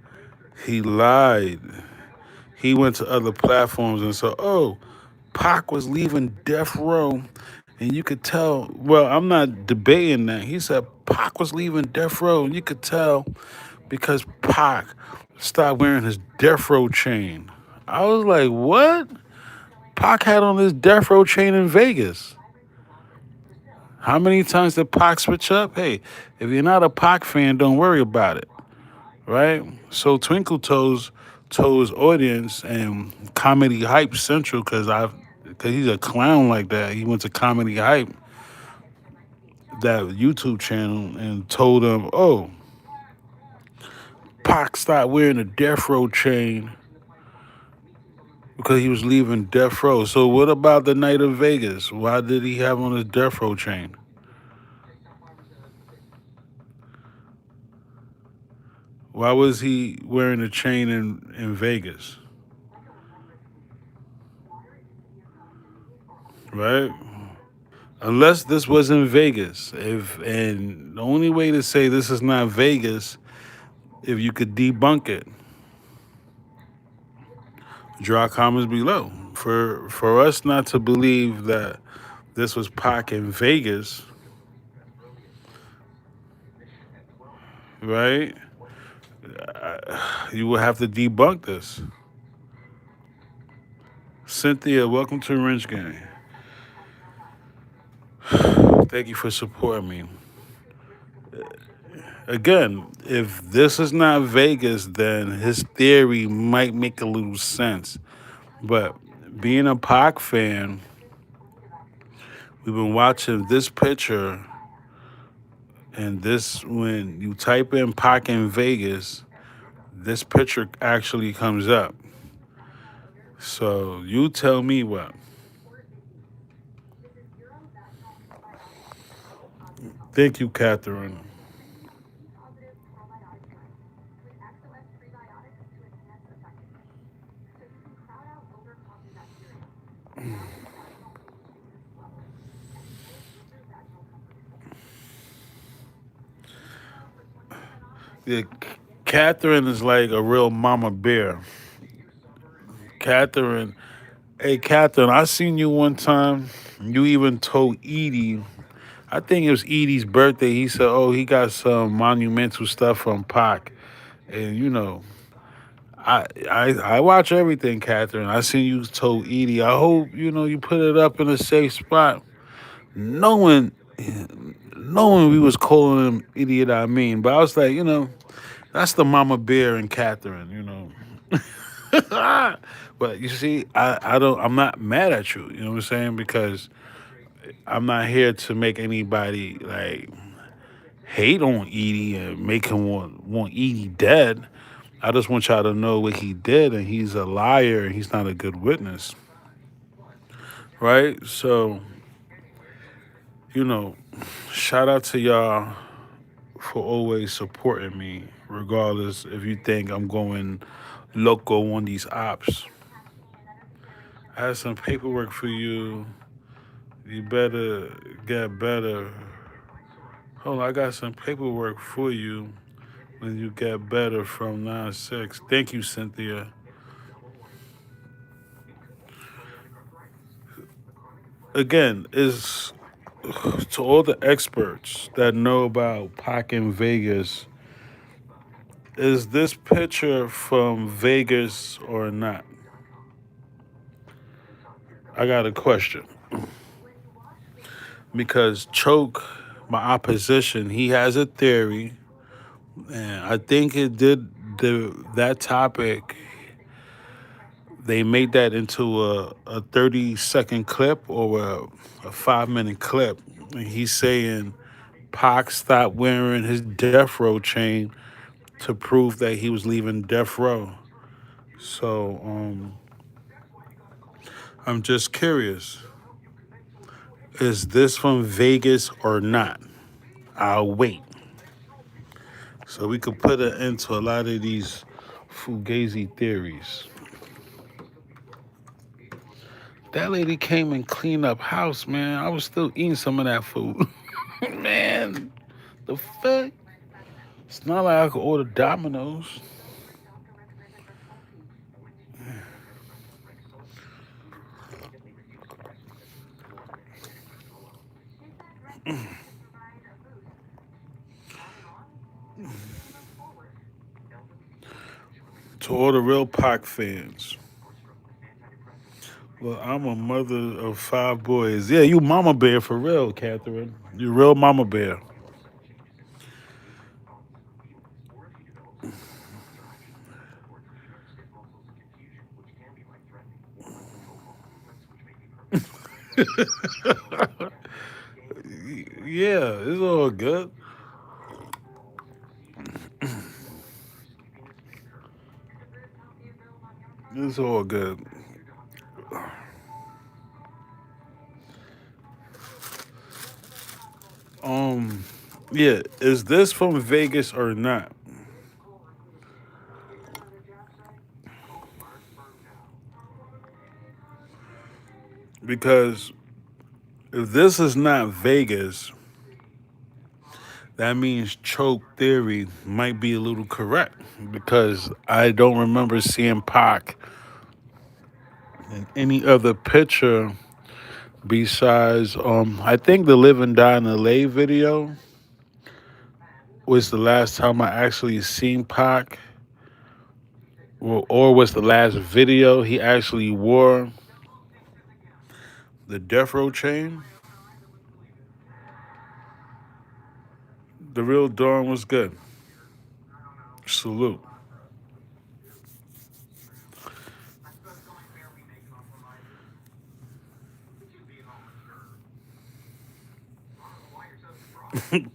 he lied. He went to other platforms and said, oh, Pac was leaving death row. And you could tell, well, I'm not debating that. He said Pac was leaving death row. And you could tell because Pac stopped wearing his death row chain. I was like, what? Pac had on his death row chain in Vegas. How many times did Pac switch up? Hey, if you're not a Pac fan, don't worry about it, right? So Twinkle Toes told his audience and Comedy Hype Central, because he's a clown like that. He went to Comedy Hype, that YouTube channel, and told them, oh, Pac stopped wearing a death row chain because he was leaving death row. So what about the night of Vegas? Why did he have on his death row chain? Why was he wearing a chain in Vegas? Right? Unless this was in Vegas. If and the only way to say this is not Vegas If you could debunk it, draw comments below. For us not to believe that this was Pac in Vegas, right? You will have to debunk this. Cynthia, welcome to Wrench Gang. Thank you for supporting me. Again, if this is not Vegas, then his theory might make a little sense. But being a Pac fan, we've been watching this picture, and this, when you type in Pac in Vegas, this picture actually comes up. So you tell me what. Thank you, Catherine. Yeah, Catherine is like a real mama bear. Catherine, hey Catherine, I seen you one time. You even told Edie, I think it was Edie's birthday. He said, "Oh, he got some monumental stuff from Pac." And I watch everything, Catherine. I seen you told Edie. I hope you put it up in a safe spot, knowing knowing we was calling him idiot. I mean, but I was like, that's the mama bear and Catherine. But you see, I don't. I'm not mad at you. You know what I'm saying? Because I'm not here to make anybody like hate on Edie and make him want Edie dead. I just want y'all to know what he did, and he's a liar, and he's not a good witness, right? So, you know, shout out to y'all for always supporting me, regardless if you think I'm going loco on these ops. I have some paperwork for you. You better get better. Hold on, I got some paperwork for you when you get better from 9-6. Thank you, Cynthia. Again, is to all the experts that know about Pac in Vegas, is this picture from Vegas or not? I got a question. Because Choke, my opposition, he has a theory, and I think it did that topic. They made that into a 30-second clip or a 5-minute clip. And he's saying Pac stopped wearing his death row chain to prove that he was leaving death row. So I'm just curious, is this from Vegas or not? I'll wait. So we could put an end to a lot of these fugazi theories. That lady came and cleaned up house, man. I was still eating some of that food. Man, the fuck? It's not like I could order Domino's. To all the real Pac fans. Well, I'm a mother of 5 boys. Yeah, you mama bear for real, Catherine. You real mama bear. Yeah, it's all good. It's all good. Um, yeah, is this from Vegas or not? Because if this is not Vegas, That means choke theory might be a little correct because I don't remember seeing Pac in any other picture besides I think the Live and Die in LA video was the last time I actually seen Pac, or was the last video he actually wore the death row chain. The real Dawn was good. Salute.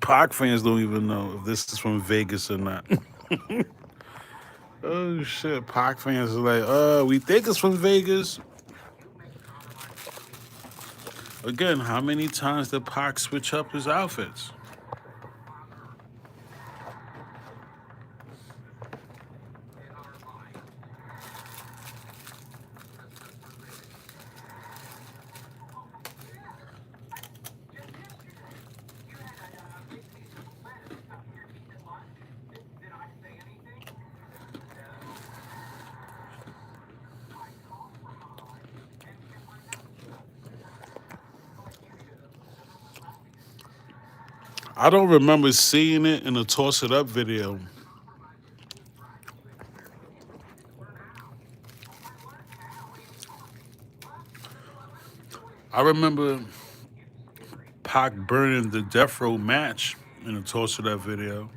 Pac fans don't even know if this is from Vegas or not. Oh shit, Pac fans are like, we think it's from Vegas. Again, how many times did Pac switch up his outfits? I don't remember seeing it in the Toss It Up video. I remember Pac burning the Death Row match in the Toss It Up video.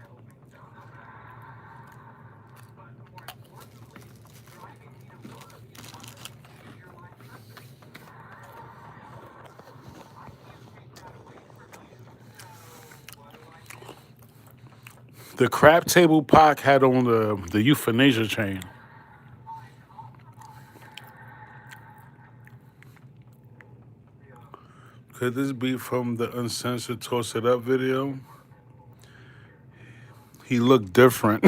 The crap table Pac had on the euthanasia chain. Could this be from the uncensored Toss It Up video? He looked different.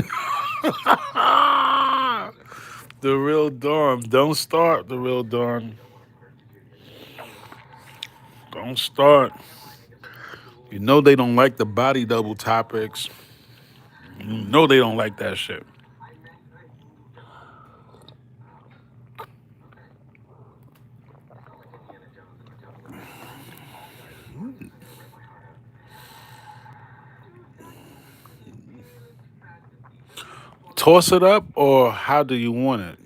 The real Dawn. Don't start the real Dawn. Don't start. You know they don't like the body double topics. You know they don't like that shit. Toss it up or how do you want it?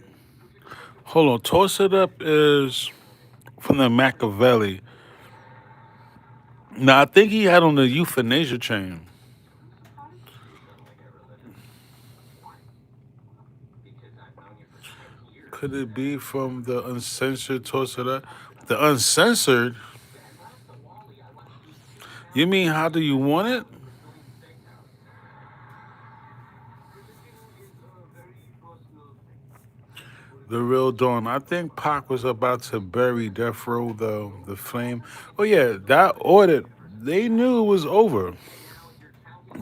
Hold on. Toss it up is from the Machiavelli. Now I think he had on the euthanasia chain. Could it be from the uncensored Toss It Up? The uncensored? You mean how do you want it? The real Dawn. I think Pac was about to bury Death Row, the flame. Oh yeah, that audit. They knew it was over.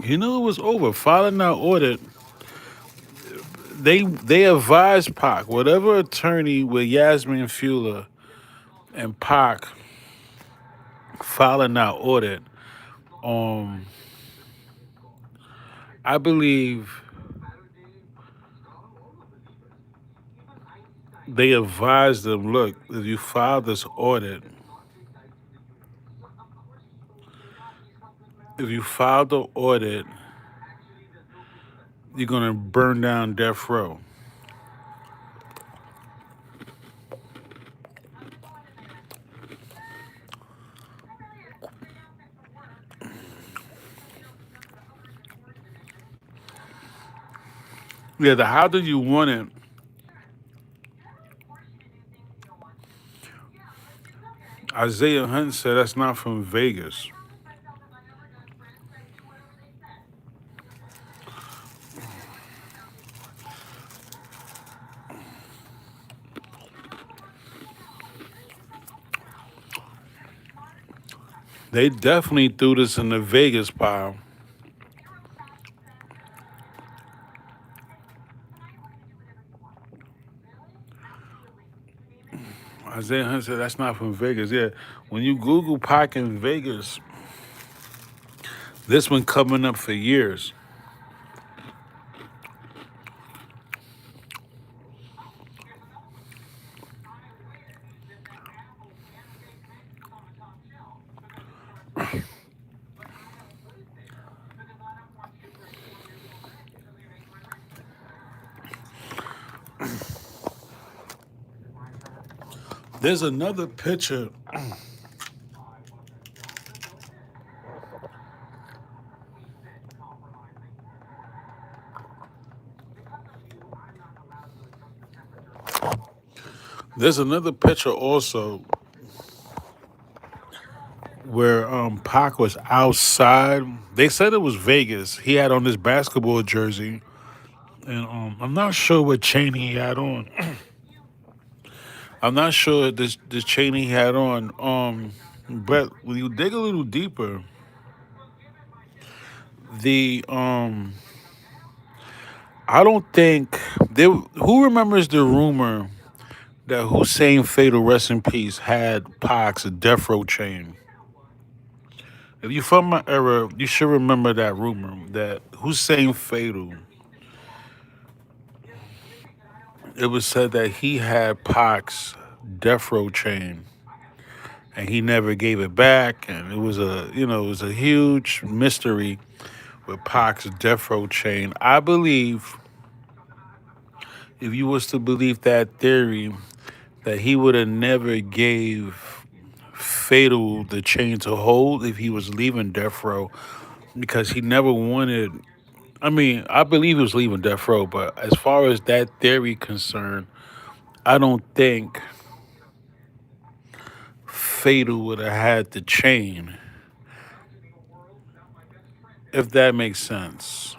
He knew it was over. Filing that audit, they advised Pac, whatever attorney with Yasmin Fuller and Pac filing that audit. Um, I believe they advised them, look, if you file this audit, if you file the audit, you're gonna burn down Death Row. Yeah, the how do you want it? Isaiah Hunt said that's not from Vegas. They definitely threw this in the Vegas pile. Isaiah Hunt said that's not from Vegas. Yeah, when you Google Pac in Vegas, This one coming up for years. There's another picture. There's another picture also where Pac was outside. They said it was Vegas. He had on this basketball jersey, and I'm not sure what chain he had on. I'm not sure this chain he had on. But when you dig a little deeper, the I don't think there. Who remembers the rumor that Hussein Fatal, rest in peace, had Pac's death row chain? If you're from my era, you should remember that rumor that Hussein Fatal. It was said that he had Pac's death row chain, and he never gave it back, and it was a huge mystery with Pac's death row chain. I believe if you was to believe that theory, that he would have never gave Fatal the chain to hold if he was leaving death row because he never wanted. I mean, I believe he was leaving death row, but as far as that theory concerned, I don't think Fatal would have had the chain, if that makes sense.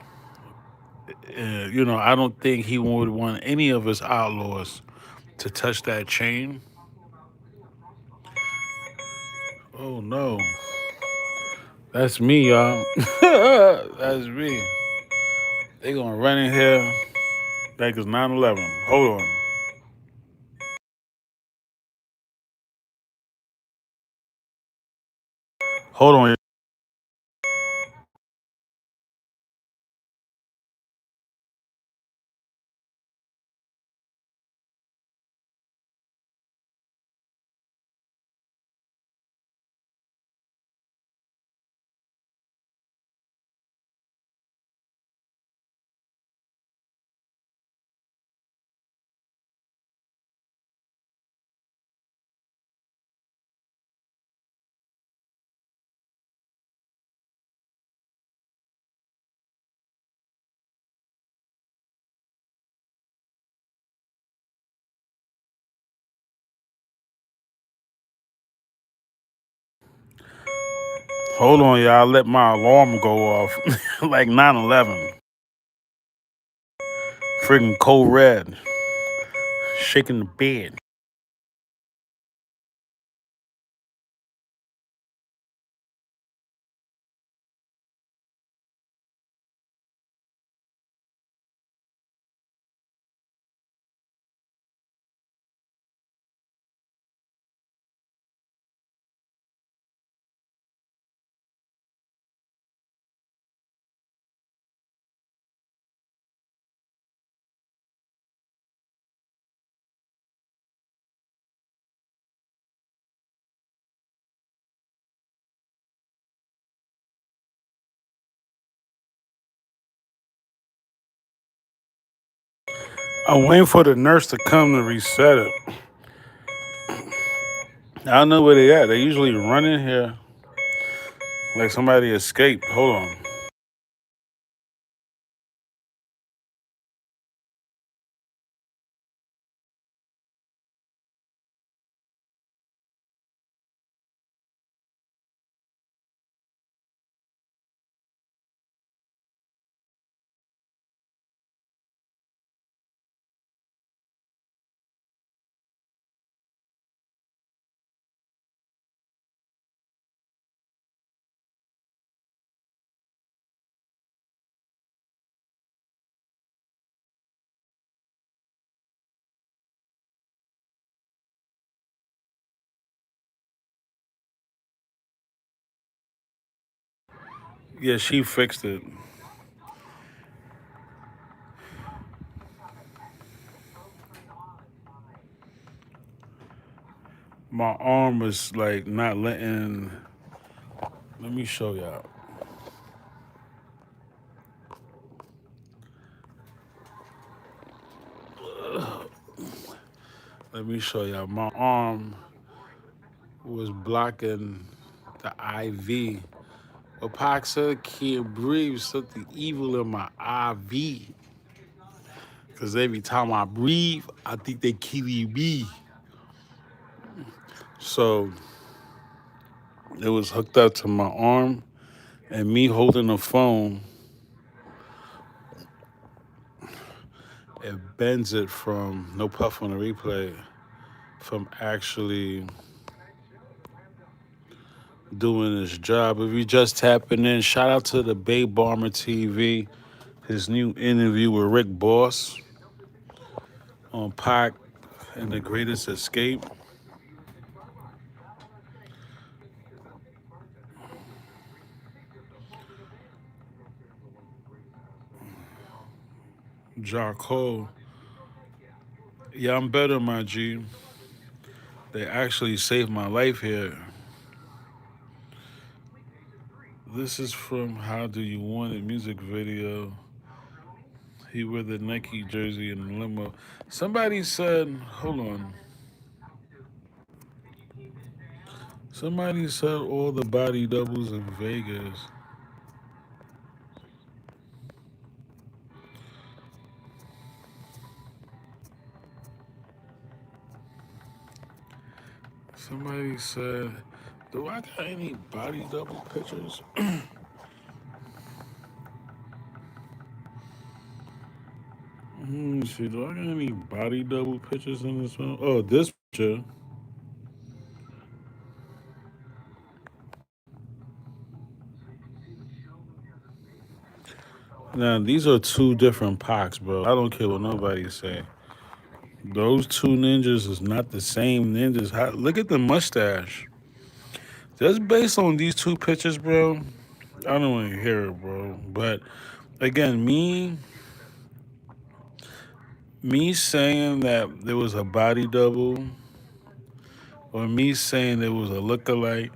I don't think he would want any of his outlaws to touch that chain. Oh no, that's me, y'all. That's me. They gonna run in here like it's 9/11. Hold on. Hold on. Hold on, y'all. Let my alarm go off like 9/11. Friggin' cold red. Shaking the bed. I'm waiting for the nurse to come to reset it. I don't know where they at. They usually run in here like somebody escaped. Hold on. Yeah, she fixed it. My arm was like not letting. Let me show y'all. Let me show y'all. My arm was blocking the IV. Epoxy can't breathe something evil in my IV. Cause every time I breathe, I think they killing me. So it was hooked up to my arm, and me holding the phone, it bends it from no puff on the replay from actually doing his job. If you just tapping in, shout out to the Bay Bomber TV, his new interview with Rick Boss on Pac and the Greatest Escape. Ja Cole. Yeah, I'm better, my G. They actually saved my life here. This is from How Do You Want It music video. He wear the Nike jersey in the limo. Somebody said, hold on. Somebody said all the body doubles in Vegas. Somebody said, do I got any body double pictures? Let me see. Do I got any body double pictures in this one? Oh, this picture. Now, these are two different Pacs, bro. I don't care what nobody say. Those two ninjas is not the same ninjas. Look at the mustache. Just based on these two pictures, bro, I don't want to hear it, bro. But again, me saying that there was a body double or me saying there was a lookalike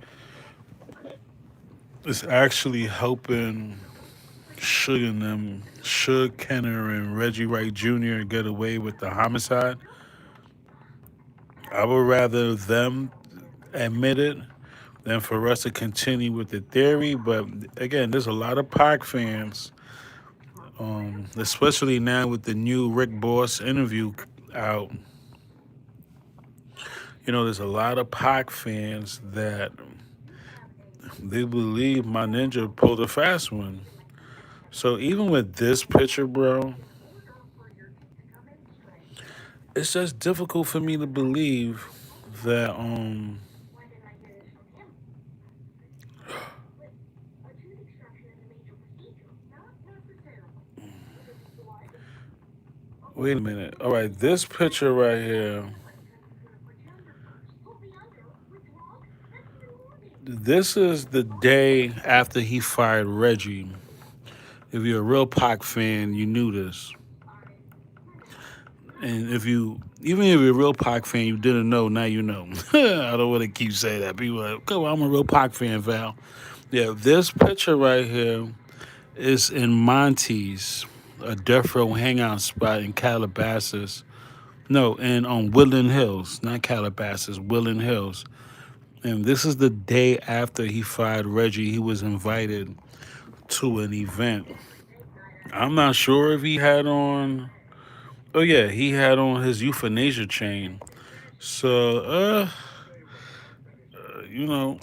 is actually helping Suge and them, Suge Kenner and Reggie Wright Jr. get away with the homicide. I would rather them admit it than for us to continue with the theory. But again, there's a lot of Pac fans, especially now with the new Rick Boss interview out. There's a lot of Pac fans that they believe my ninja pulled a fast one. So even with this picture, bro, it's just difficult for me to believe that wait a minute. All right, this picture right here. This is the day after he fired Reggie. If you're a real Pac fan, you knew this. And if you, even if you're a real Pac fan, you didn't know, now you know. I don't want to keep saying that. People are like, come on, I'm a real Pac fan, Val. Yeah, this picture right here is in Monty's, a death row hangout spot in Calabasas. No, in Woodland Hills, not Calabasas, Woodland Hills. And this is the day after he fired Reggie. He was invited to an event. I'm not sure if he had on. Oh yeah, he had on his euthanasia chain. So, you know,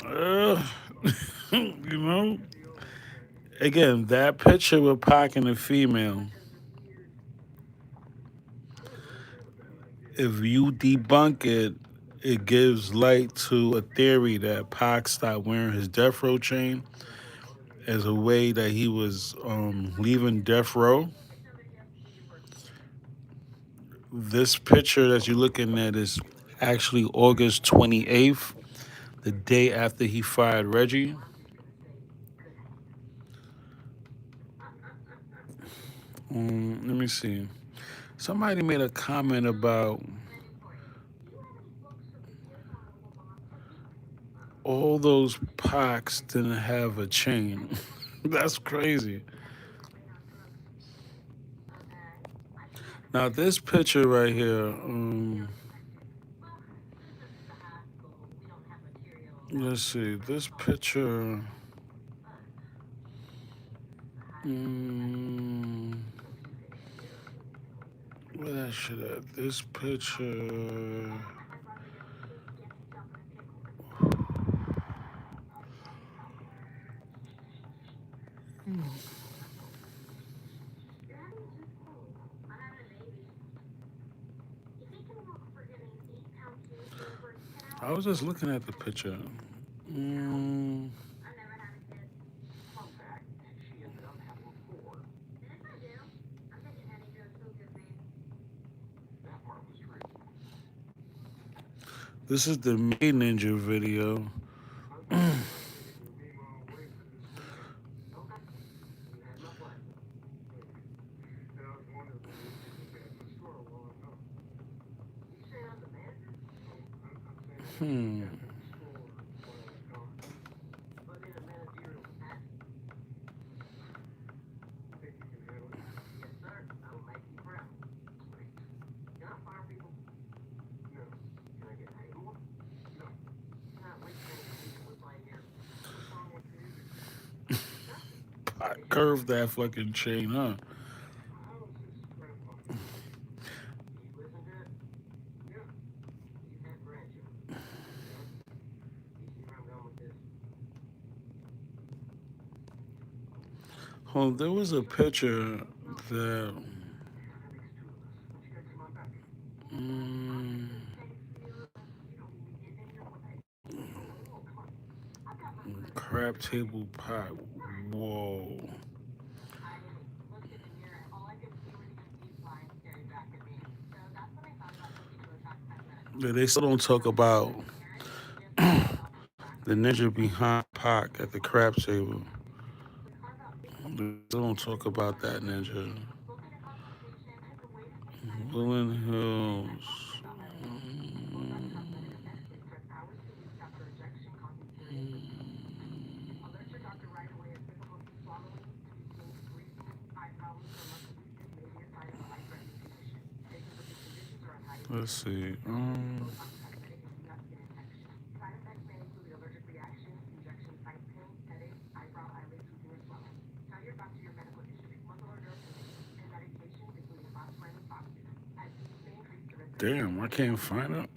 you know, again, that picture with Pac and the female. If you debunk it, it gives light to a theory that Pac stopped wearing his death row chain as a way that he was leaving death row. This picture that you're looking at is actually August 28th, the day after he fired Reggie. Let me see. Somebody made a comment about all those Pacs didn't have a chain. That's crazy. Now this picture right here. Let's see. This picture. Um, where that shit at? This picture. I was just looking at the picture. Mm, this is the May Ninja video. Hmm. I curved that fucking chain, huh? Oh, there was a picture that. Mm, crab table pot. Whoa. Yeah, they still don't talk about the ninja behind Pac at the crab table. They still don't talk about that ninja. Willing Hills. Let's see. Damn, I can't find it.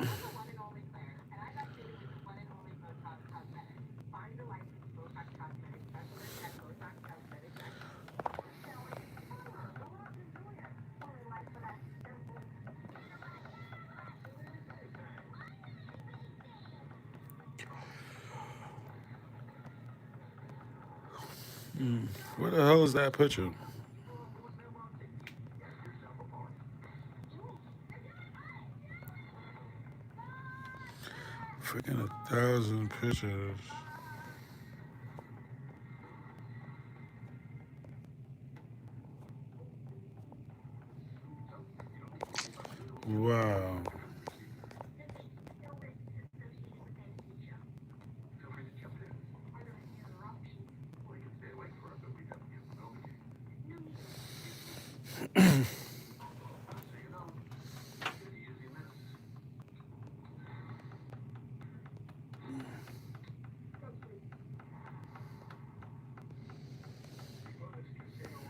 Where the hell is that picture? Freaking 1,000 pictures. Wow.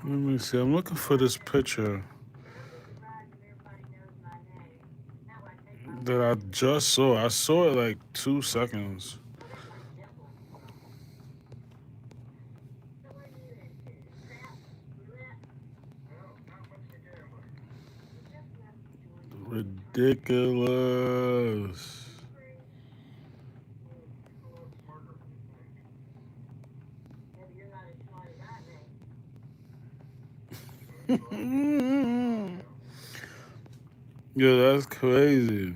Let me see. I'm looking for this picture that I just saw. I saw it like 2 seconds. Ridiculous. Yeah, that's crazy.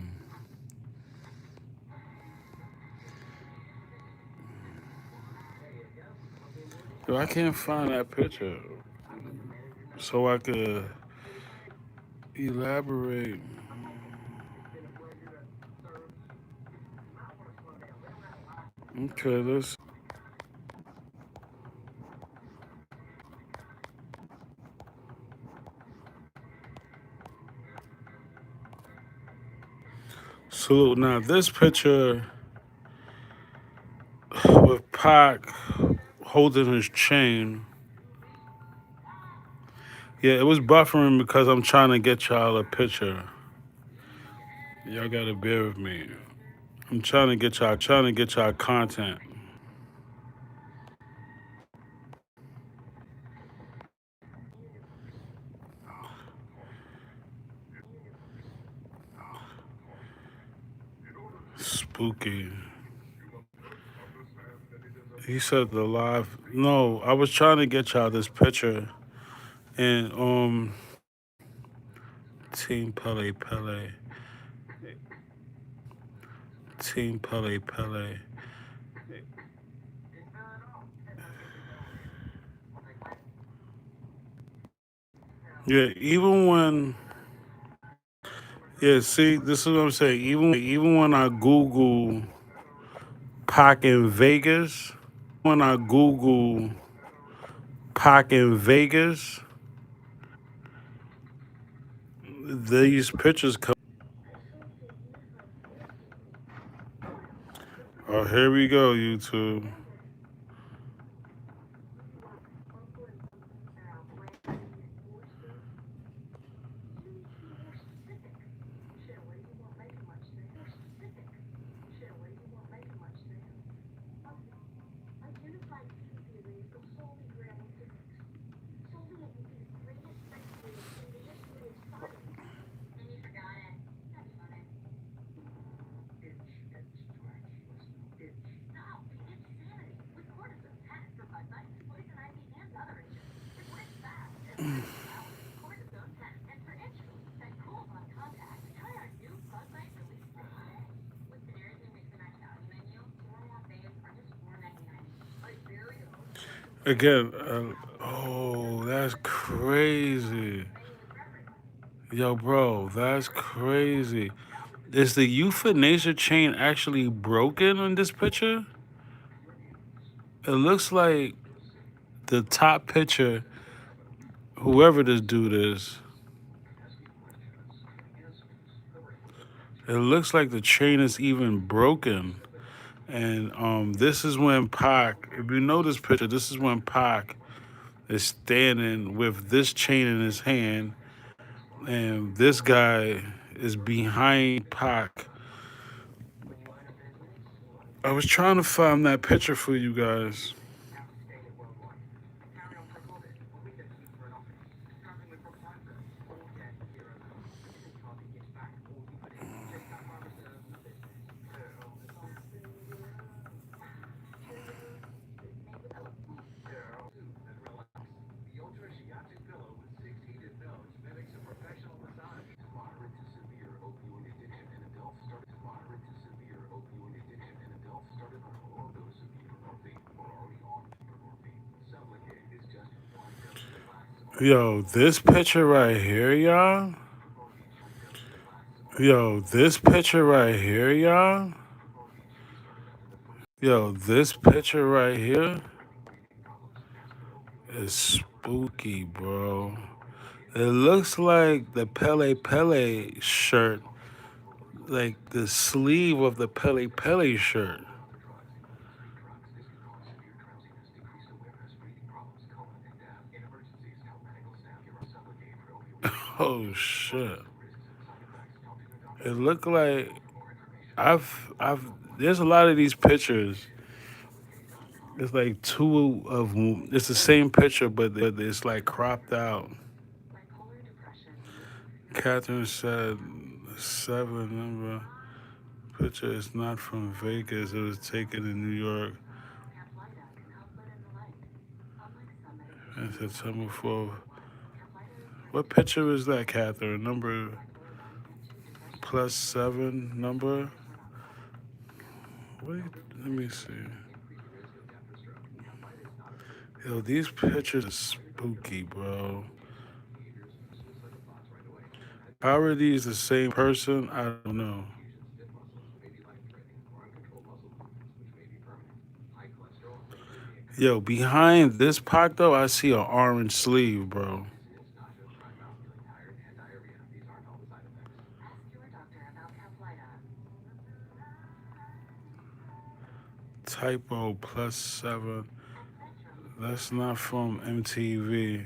Yo, I can't find that picture. so I could elaborate. Okay, let's. So now this picture with Pac holding his chain. Yeah, it was buffering because I'm trying to get y'all a picture. Y'all gotta bear with me. I'm trying to get y'all content. Spooky. He said the live. No, I was trying to get y'all this picture and Team Pele Pele, Team Pele Pele. Yeah, see, this is what I'm saying. Even when I Google Pac in Vegas, Pac in Vegas, these pictures come. Oh, here we go, YouTube. Again, oh, that's crazy. Yo, bro, that's crazy. Is the euthanasia chain actually broken on this picture? It looks like the top picture, whoever this dude is, it looks like the chain is even broken. And this is when Pac, if you know this picture, this is when Pac is standing with this chain in his hand, and this guy is behind Pac. I was trying to find that picture for you guys. Yo, this picture right here, y'all. Yo, this picture right here, y'all. Yo, this picture right here is spooky, bro. It looks like the Pele Pele shirt, like the sleeve of the Pele Pele shirt. Oh shit! It looked like I've. There's a lot of these pictures. It's like two of them. It's the same picture, but it's like cropped out. Catherine said, "Seven number picture is not from Vegas. It was taken in New York on September 4th. What picture is that, Catherine? Number +7 number? Wait, let me see. Yo, these pictures are spooky, bro. How are these the same person? I don't know. Yo, behind this pack though, I see an orange sleeve, bro. Typo plus seven. That's not from MTV.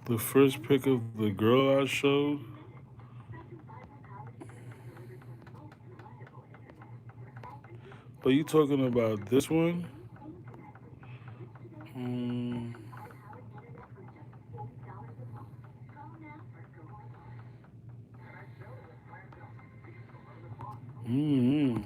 The first pic of the girl I showed. Are you talking about this one? Mm, mm,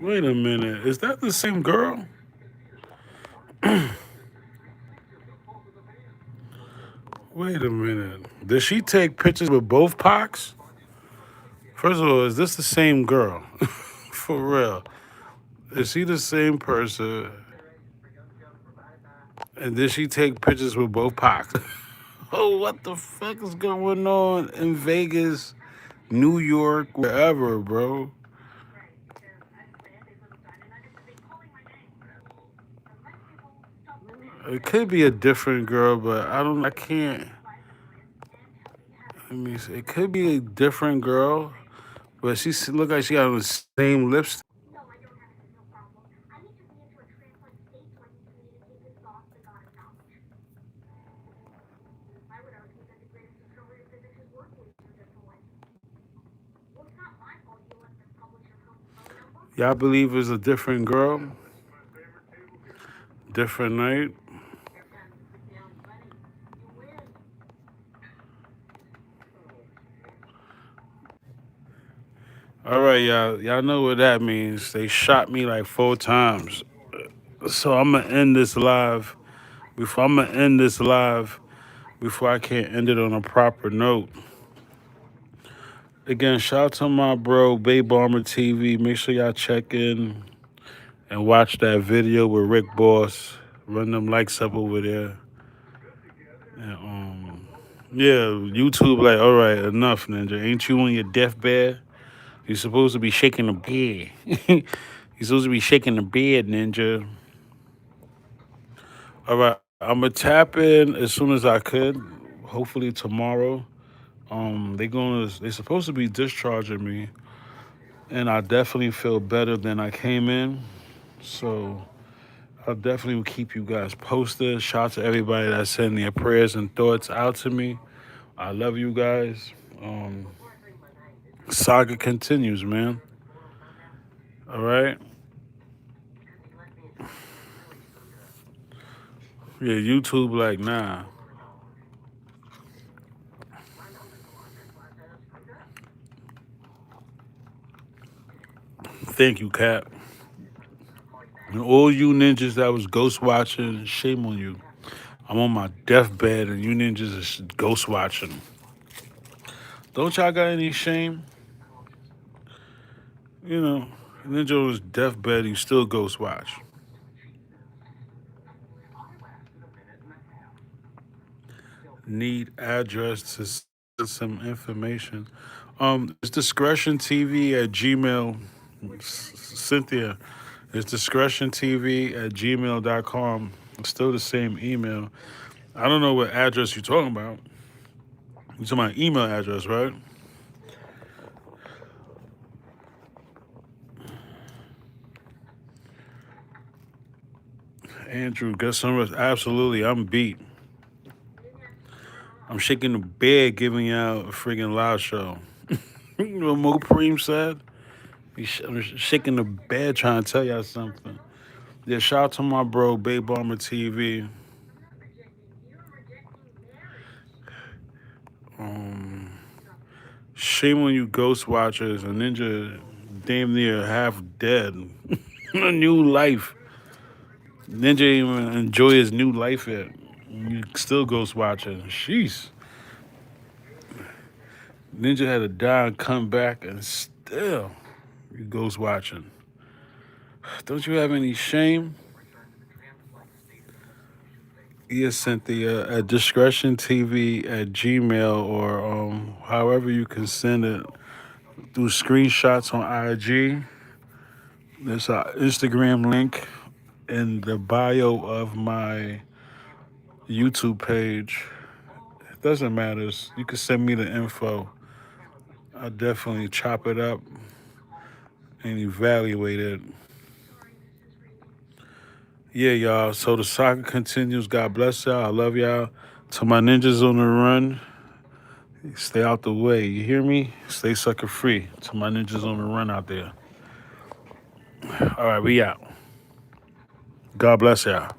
Wait a minute. Is that the same girl? Wait a minute. Did she take pictures with both Pocs? First of all, is this the same girl? For real. Is she the same person? And did she take pictures with both Pocs? Oh, what the fuck is going on in Vegas, New York, wherever, bro? It could be a different girl, but I don't. I can't. Let me see. It could be a different girl, but look like she got on the same lipstick. Y'all believe it's a different girl, different night. All right, y'all. Y'all know what that means. They shot me like 4 times. So I'm gonna end this live. Before I can't end it on a proper note. Again, shout out to my bro, Bay Bomber TV. Make sure y'all check in and watch that video with Rick Boss. Run them likes up over there. And, yeah, YouTube like, all right, enough, Ninja. Ain't you on your deathbed? You're supposed to be shaking the bed. You're supposed to be shaking the bed, Ninja. All right, I'm gonna tap in as soon as I could. Hopefully tomorrow. They're supposed to be discharging me, and I definitely feel better than I came in. So I'll definitely keep you guys posted. Shout out to everybody that sent their prayers and thoughts out to me. I love you guys. Um, Saga continues, man. All right. Yeah, YouTube like nah. Thank you, Cap. And all you ninjas that was ghost watching, shame on you. I'm on my deathbed and you ninjas is ghost watching. Don't y'all got any shame? You know, Ninja on his deathbed, he still ghost watch. Need address to send some information. It's discretion TV at Gmail. Cynthia, it's discretion TV at gmail.com. It's still the same email. I don't know what address you're talking about. You're talking about email address, right? Andrew, get some rest. Absolutely, I'm beat. I'm shaking the bed giving out a friggin' live show. You know what Mo Preem said? I'm shaking the bed trying to tell y'all something. Yeah, shout out to my bro, Bay Bomber TV. Um, Shame on you, Ghost Watchers. A ninja damn near half dead. A new life. Ninja ain't even enjoy his new life yet. You still ghost watching. Sheesh. Ninja had to die and come back and still you ghost watching. Don't you have any shame? Yes, Cynthia at discretion TV at Gmail or however you can send it through screenshots on IG. There's an Instagram link in the bio of my YouTube page. It doesn't matter. You can send me the info. I'll definitely chop it up and evaluate it. Yeah, y'all. So the saga continues. God bless y'all. I love y'all. To my ninjas on the run, stay out the way. You hear me? Stay sucker free. To my ninjas on the run out there. All right, we out. God bless y'all.